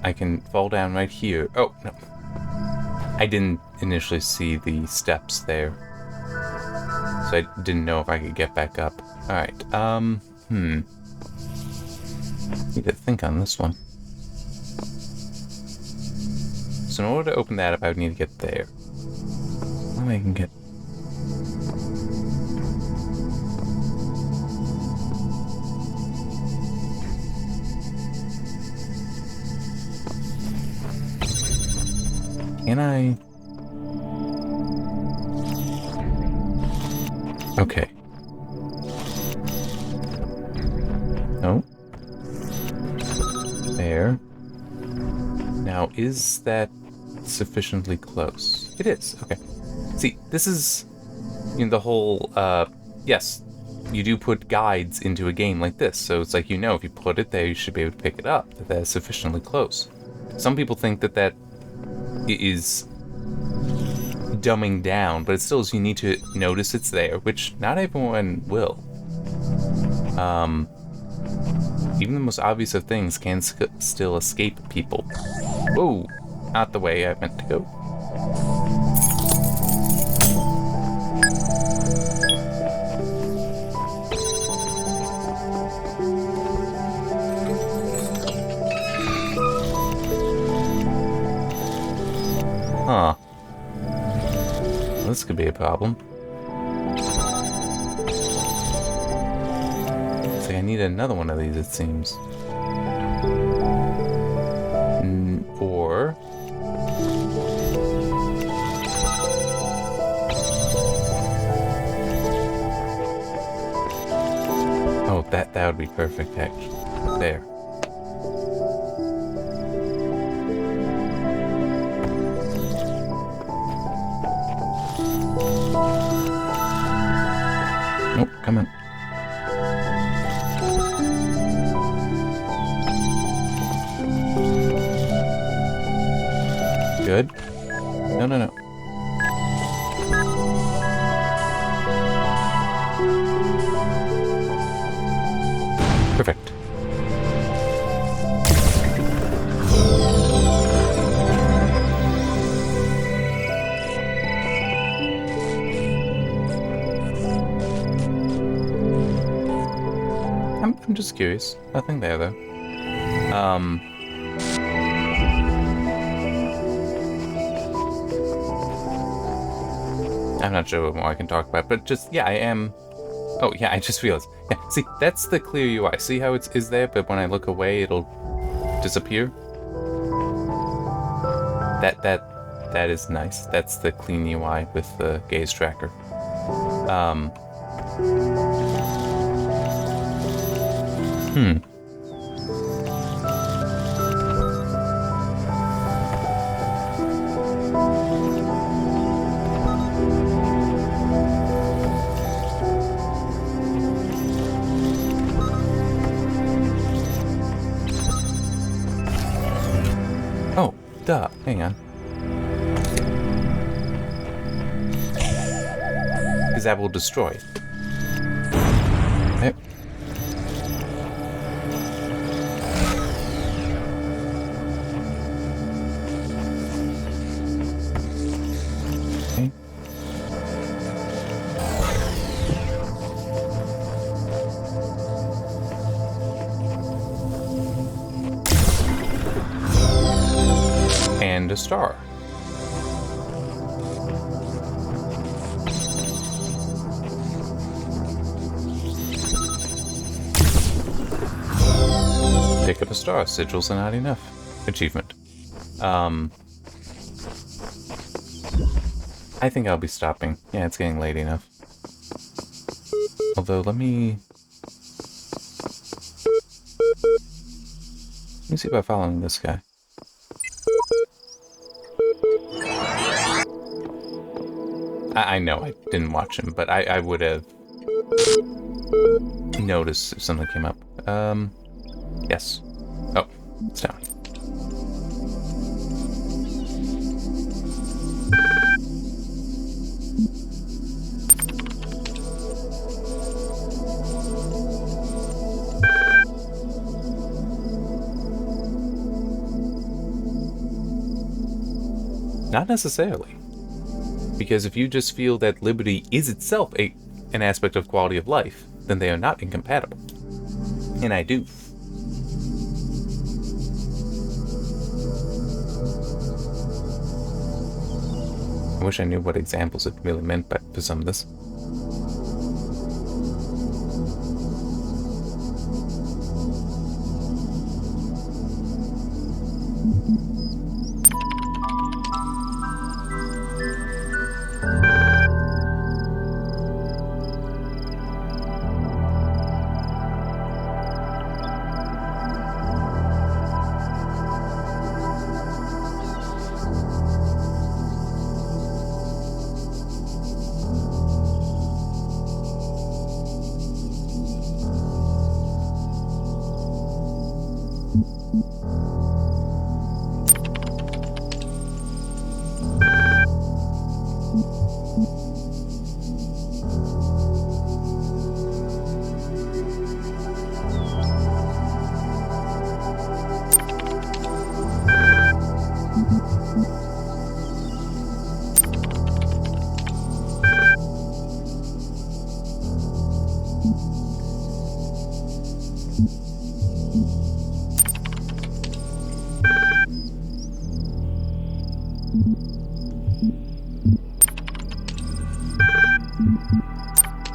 I can fall down right here. Oh, no. I didn't initially see the steps there. So I didn't know if I could get back up. Alright, Need to think on this one. So in order to open that up, I would need to get there. Maybe I can get... Can I... Okay. No. There. Now, is that sufficiently close? It is. Okay. See, this is... the whole, yes, you do put guides into a game like this, so it's like, if you put it there, you should be able to pick it up, that is sufficiently close. Some people think that is dumbing down, but it still is, you need to notice it's there, which not everyone will. Even the most obvious of things can still escape people. Whoa, not the way I meant to go. Huh. This could be a problem. It's like I need another one of these, it seems. Or... Oh, that would be perfect, actually. There. Nope, come on. Good. No, no, no. Perfect. I'm just curious. Nothing there, though. I'm not sure what more I can talk about, but just, yeah, I am... Oh, yeah, I just realized. Yeah, see, that's the clear UI. See how it is there, but when I look away, it'll disappear? That is nice. That's the clean UI with the gaze tracker. Duh. Hang on. Because that will destroy it. Okay. Okay. And a star. Pick up a star. Sigils are not enough. Achievement. I think I'll be stopping. Yeah, it's getting late enough. Although, let me see about following this guy. I know I didn't watch him, but I would have noticed if something came up. Yes. Oh, it's down. Not necessarily. Because if you just feel that liberty is itself an aspect of quality of life, then they are not incompatible. And I do. I wish I knew what examples it really meant for some of this.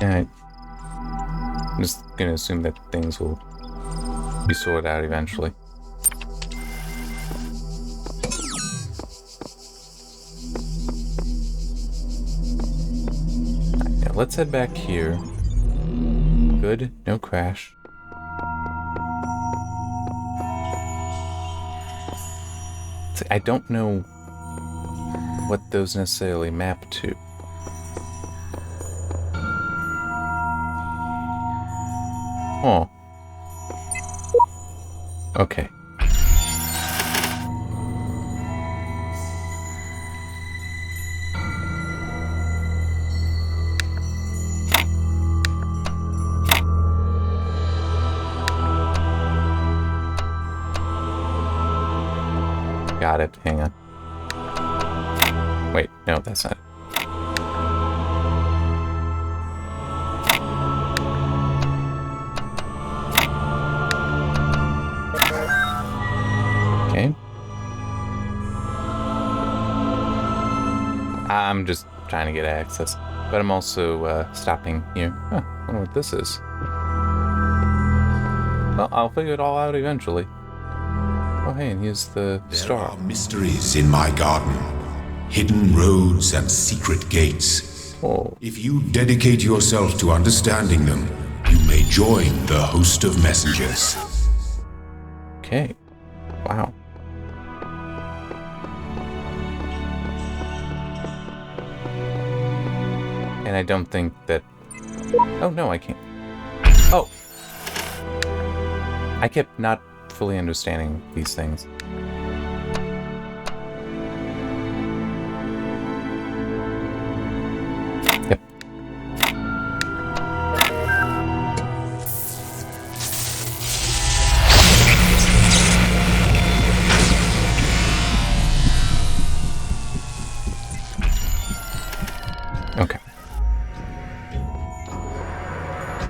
Alright. I'm just gonna assume that things will be sorted out eventually. Right, now let's head back here. Good, no crash. See, I don't know what those necessarily map to. Oh. Okay. Got it. Hang on. Wait, no, that's not it. Okay. I'm just trying to get access, but I'm also stopping here. Huh, I wonder what this is. Well, I'll figure it all out eventually. Oh, hey, and here's the star. There are mysteries in my garden, hidden roads and secret gates. Oh. If you dedicate yourself to understanding them, you may join the host of messengers. Okay. Wow. And I don't think that... Oh, no, I can't. Oh! I kept not fully understanding these things.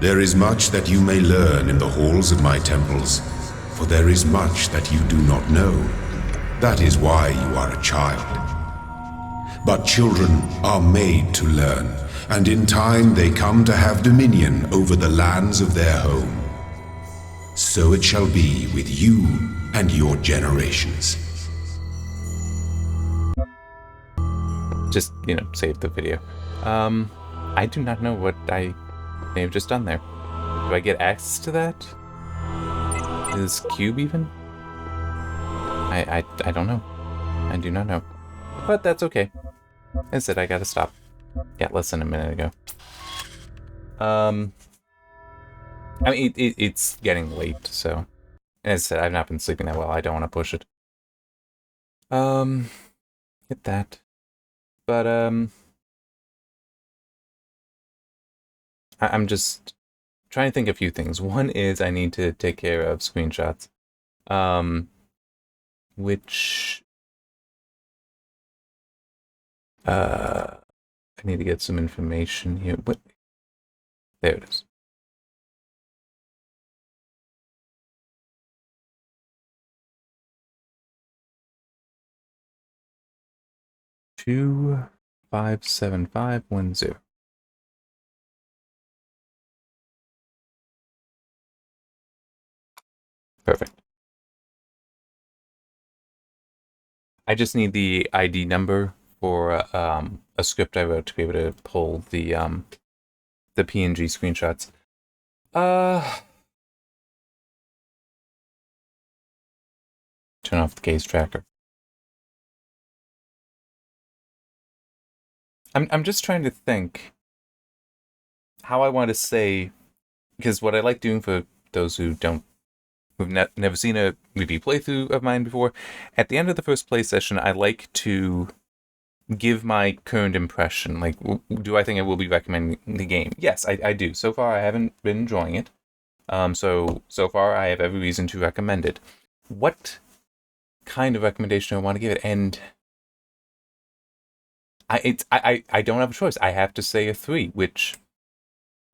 There is much that you may learn in the halls of my temples, for there is much that you do not know. That is why you are a child. But children are made to learn, and in time they come to have dominion over the lands of their home. So it shall be with you and your generations. Just, save the video. I do not know what I may have just done there. Do I get access to that? Is cube even? I don't know. I do not know. But that's okay. I said I gotta stop. Yeah, less than a minute ago. I mean, it's getting late, so... As I said, I've not been sleeping that well. I don't want to push it. Hit that. But, I'm just trying to think of a few things. One is I need to take care of screenshots. Which... I need to get some information here. What? There it is. Two 57510. Perfect. I just need the ID number for a script I wrote to be able to pull the PNG screenshots. Turn off the gaze tracker. I'm just trying to think how I want to say, because what I like doing for those who've never seen a review playthrough of mine before, at the end of the first play session, I like to give my current impression. Like, do I think I will be recommending the game? Yes, I do. So far, I haven't been enjoying it. So far, I have every reason to recommend it. What kind of recommendation do I want to give it? And I don't have a choice. I have to say a 3, which,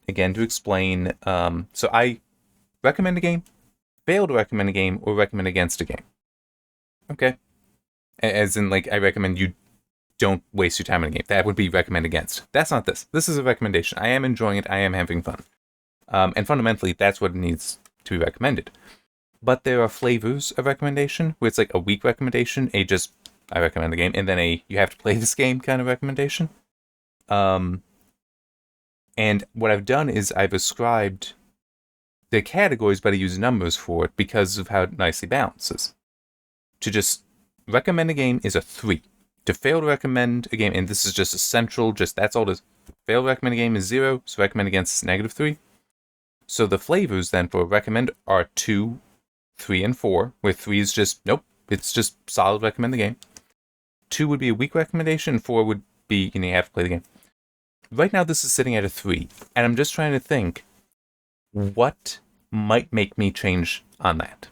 again, to explain, so I recommend a game, fail to recommend a game, or recommend against a game. Okay. As in, like, I recommend you don't waste your time in a game. That would be recommend against. That's not this. This is a recommendation. I am enjoying it. I am having fun. And fundamentally, that's what needs to be recommended. But there are flavors of recommendation, where it's like a weak recommendation, I recommend the game, and then you have to play this game kind of recommendation. And what I've done is I've ascribed the categories, but I use numbers for it because of how it nicely balances. To just recommend a game is a 3. To fail to recommend a game, and this is just essential, that's all it is. Fail to recommend a game is 0, so recommend against is -3. So the flavors then for recommend are 2, 3, and 4, where 3 is just, nope, it's just solid recommend the game. 2 would be a weak recommendation, and 4 would be, you have to play the game. Right now, this is sitting at a 3, and I'm just trying to think what might make me change on that.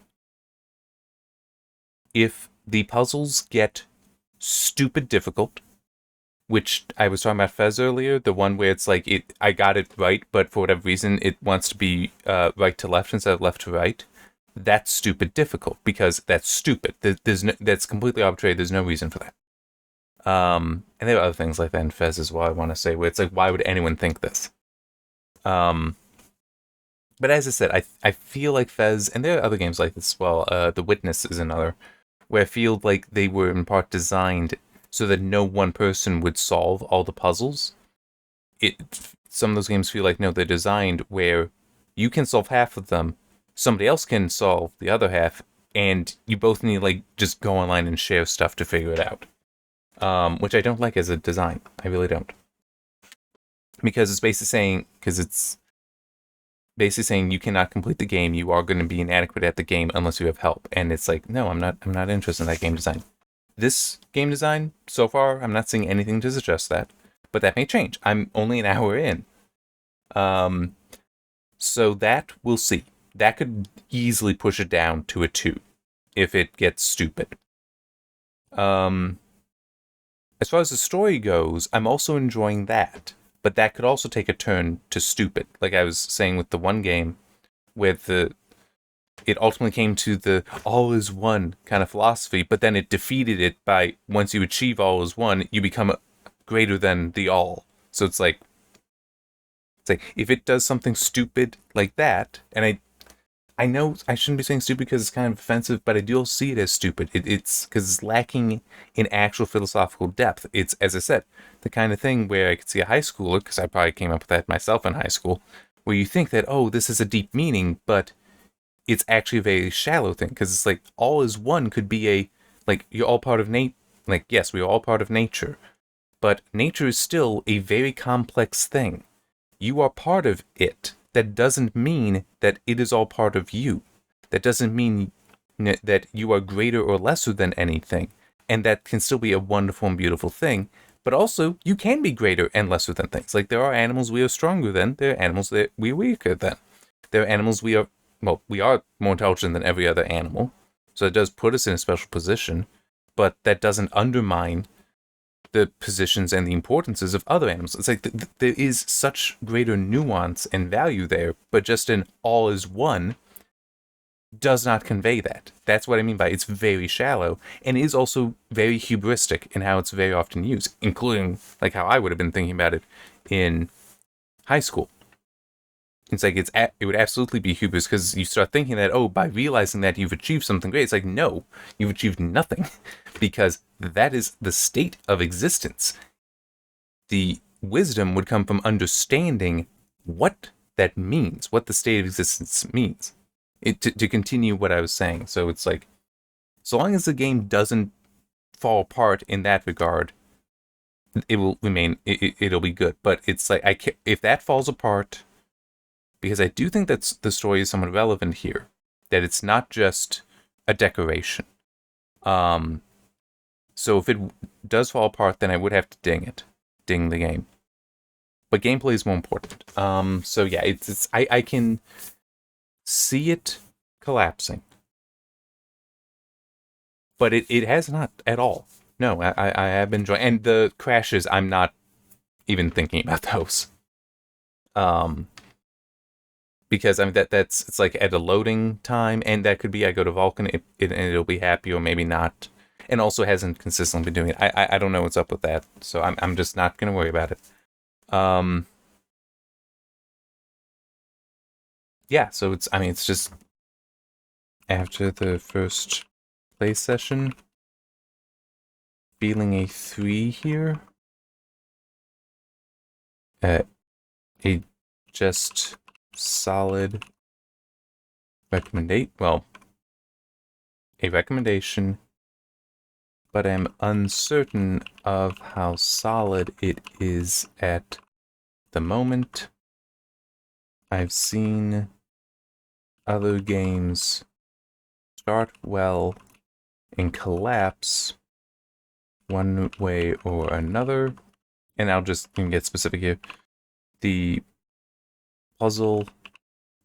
If the puzzles get stupid difficult, which I was talking about Fez earlier, the one where it's like, I got it right, but for whatever reason, it wants to be right to left instead of left to right. That's stupid difficult, because that's stupid. That's completely arbitrary. There's no reason for that. And there are other things like that in Fez as well, I want to say, where it's like, why would anyone think this? But as I said, I feel like Fez, and there are other games like this as well, The Witness is another, where I feel like they were in part designed so that no one person would solve all the puzzles. Some of those games feel like, no, they're designed where you can solve half of them, somebody else can solve the other half, and you both need like just go online and share stuff to figure it out. Which I don't like as a design. I really don't. Because it's basically saying you cannot complete the game, you are going to be inadequate at the game unless you have help. And it's like, no, I'm not interested in that game design. This game design, so far, I'm not seeing anything to suggest that. But that may change. I'm only an hour in. So that, we'll see. That could easily push it down to a 2 if it gets stupid. As far as the story goes, I'm also enjoying that. but that could also take a turn to stupid. Like I was saying with the one game, where it ultimately came to the all is one kind of philosophy, but then it defeated it by once you achieve all is one, you become greater than the all. So it's like if it does something stupid like that, and I know I shouldn't be saying stupid because it's kind of offensive, but I do see it as stupid. It's because it's lacking in actual philosophical depth. It's, as I said, the kind of thing where I could see a high schooler, because I probably came up with that myself in high school, where you think that, oh, this is a deep meaning, but it's actually a very shallow thing, because it's like all is one could be you're all part of yes, we're all part of nature, but nature is still a very complex thing. You are part of it. That doesn't mean that it is all part of you. That doesn't mean that you are greater or lesser than anything. And that can still be a wonderful and beautiful thing. But also, you can be greater and lesser than things. Like, there are animals we are stronger than. There are animals that we are weaker than. There are animals we are more intelligent than every other animal. So it does put us in a special position. But that doesn't undermine the positions and the importances of other animals. It's like there is such greater nuance and value there, but just an all is one does not convey that. That's what I mean by it's very shallow, and is also very hubristic in how it's very often used, including how I would have been thinking about it in high school. It's like it would absolutely be hubris, because you start thinking that, oh, by realizing that you've achieved something great. It's like, no, you've achieved nothing, because that is the state of existence. The wisdom would come from understanding what that means, what the state of existence means. To continue what I was saying. So it's like, so long as the game doesn't fall apart in that regard, it will remain, it'll be good. But it's like, if that falls apart, because I do think that the story is somewhat relevant here, that it's not just a decoration. So if it does fall apart, then I would have to ding the game. But gameplay is more important. So yeah, I can see it collapsing, but it has not at all. No, I have been enjoying, and the crashes, I'm not even thinking about those. Because I mean it's like at a loading time, and that could be I go to Vulcan and it'll be happy, or maybe not, and also hasn't consistently been doing it. I don't know what's up with that, so I'm just not gonna worry about it. Yeah, so it's just after the first play session, feeling a 3 here. A just solid a recommendation, but I'm uncertain of how solid it is at the moment. I've seen other games start well and collapse one way or another, and I'll just get specific here. The puzzle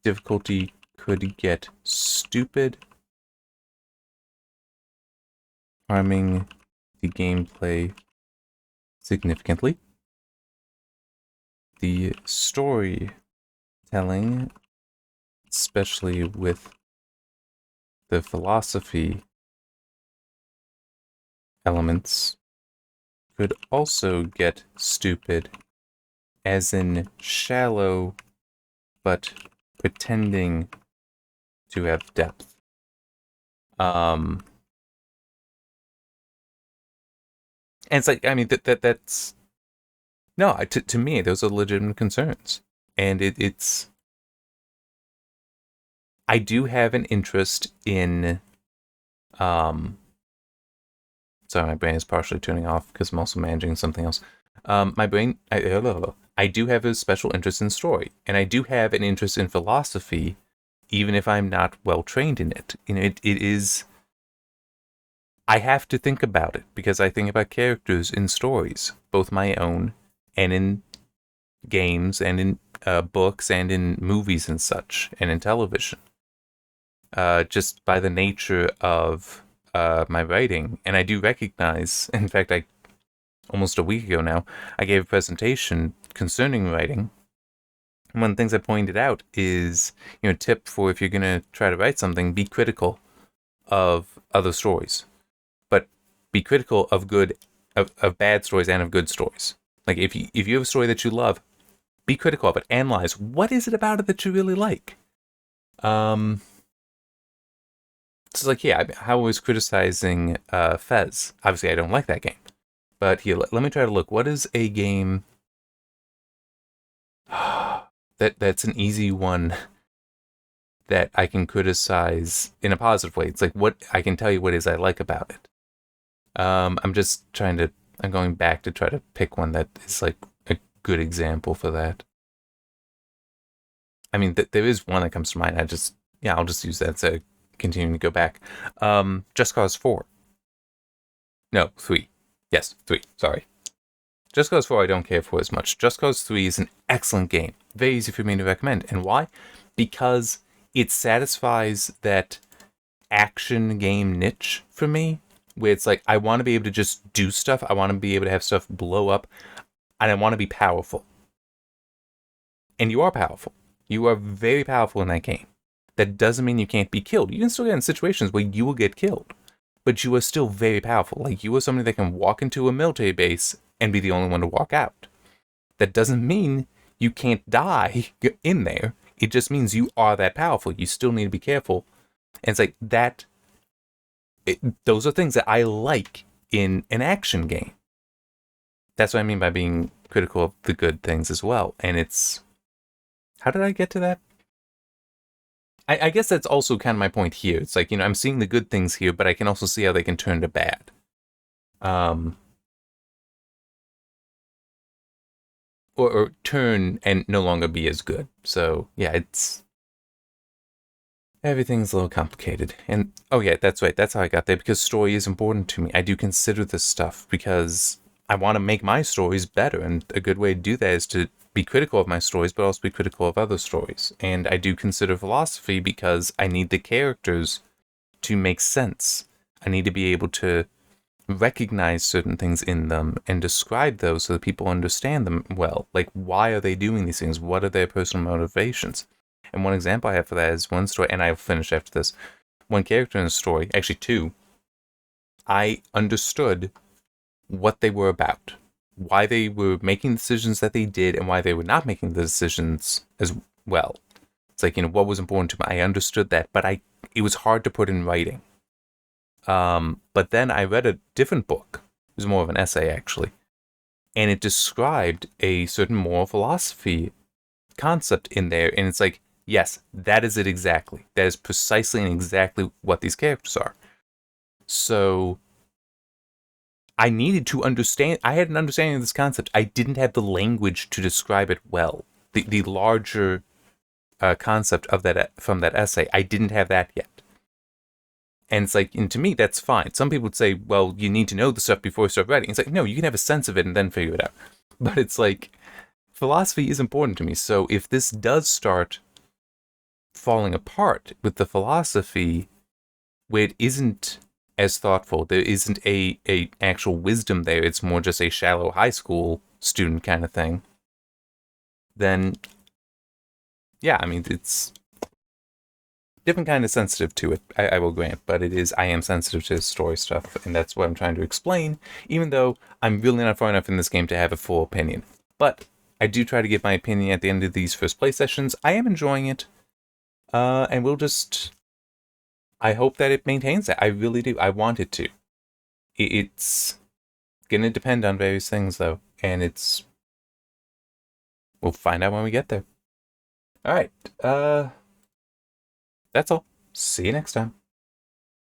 difficulty could get stupid, harming the gameplay significantly. The storytelling, especially with the philosophy elements, could also get stupid, as in shallow, but pretending to have depth. And it's like, I mean, that's no, to me, those are legitimate concerns, and it's. I do have an interest in. Sorry, my brain is partially turning off because I'm also managing something else. My brain, I do have a special interest in story, and I do have an interest in philosophy, even if I'm not well trained in it. It is. I have to think about it because I think about characters in stories, both my own and in games and in books and in movies and such, and in television. Just by the nature of my writing. And I do recognize, in fact, almost a week ago now, I gave a presentation concerning writing. And one of the things I pointed out is, a tip for if you're going to try to write something, be critical of other stories. But be critical of bad stories and of good stories. Like, if you have a story that you love, be critical of it. Analyze, what is it about it that you really like? It's like, how I was criticizing Fez. Obviously, I don't like that game. But here, let me try to look. What is a game that's an easy one that I can criticize in a positive way? It's like, what I can tell you what it is I like about it. I'm going back to try to pick one that is like a good example for that. I mean, there is one that comes to mind. I'll just use that to continuing to go back. Just Cause 4. No, 3. Yes, 3. Sorry. Just Cause 4 I don't care for as much. Just Cause 3 is an excellent game. Very easy for me to recommend. And why? Because it satisfies that action game niche for me, where it's like, I want to be able to just do stuff. I want to be able to have stuff blow up. And I want to be powerful. And you are powerful. You are very powerful in that game. That doesn't mean you can't be killed. You can still get in situations where you will get killed. But you are still very powerful. Like, you are somebody that can walk into a military base and be the only one to walk out. That doesn't mean you can't die in there. It just means you are that powerful. You still need to be careful. And it's like that. Those are things that I like in an action game. That's what I mean by being critical of the good things as well. And it's... How did I get to that? I guess that's also kind of my point here. It's like, I'm seeing the good things here, but I can also see how they can turn to bad. Or turn and no longer be as good. So, yeah, everything's a little complicated. And, oh yeah, that's right. That's how I got there, because story is important to me. I do consider this stuff because I want to make my stories better. And a good way to do that is to be critical of my stories, but also be critical of other stories. And I do consider philosophy because I need the characters to make sense. I need to be able to recognize certain things in them and describe those so that people understand them well. Like, why are they doing these things? What are their personal motivations? And one example I have for that is one story, and I'll finish after this. One character in the story, actually two, I understood what they were about. Why they were making decisions that they did and why they were not making the decisions as well. It's like, what was important to me. I understood that, but it was hard to put in writing. But then I read a different book. It was more of an essay, actually. And it described a certain moral philosophy concept in there. And it's like, yes, that is it exactly. That is precisely and exactly what these characters are. So I needed to understand. I had an understanding of this concept. I didn't have the language to describe it well. The larger concept of that from that essay, I didn't have that yet. And it's like, and to me, that's fine. Some people would say, well, you need to know the stuff before you start writing. It's like, no, you can have a sense of it and then figure it out. But it's like, philosophy is important to me. So if this does start falling apart with the philosophy, where it isn't as thoughtful, there isn't a actual wisdom there, it's more just a shallow high school student kind of thing, then, yeah, I mean, it's different kind of sensitive to it, I will grant, but I am sensitive to story stuff, and that's what I'm trying to explain, even though I'm really not far enough in this game to have a full opinion. But I do try to give my opinion at the end of these first play sessions. I am enjoying it, and I hope that it maintains that. I really do. I want it to. It's going to depend on various things, though, and we'll find out when we get there. All right, that's all. See you next time.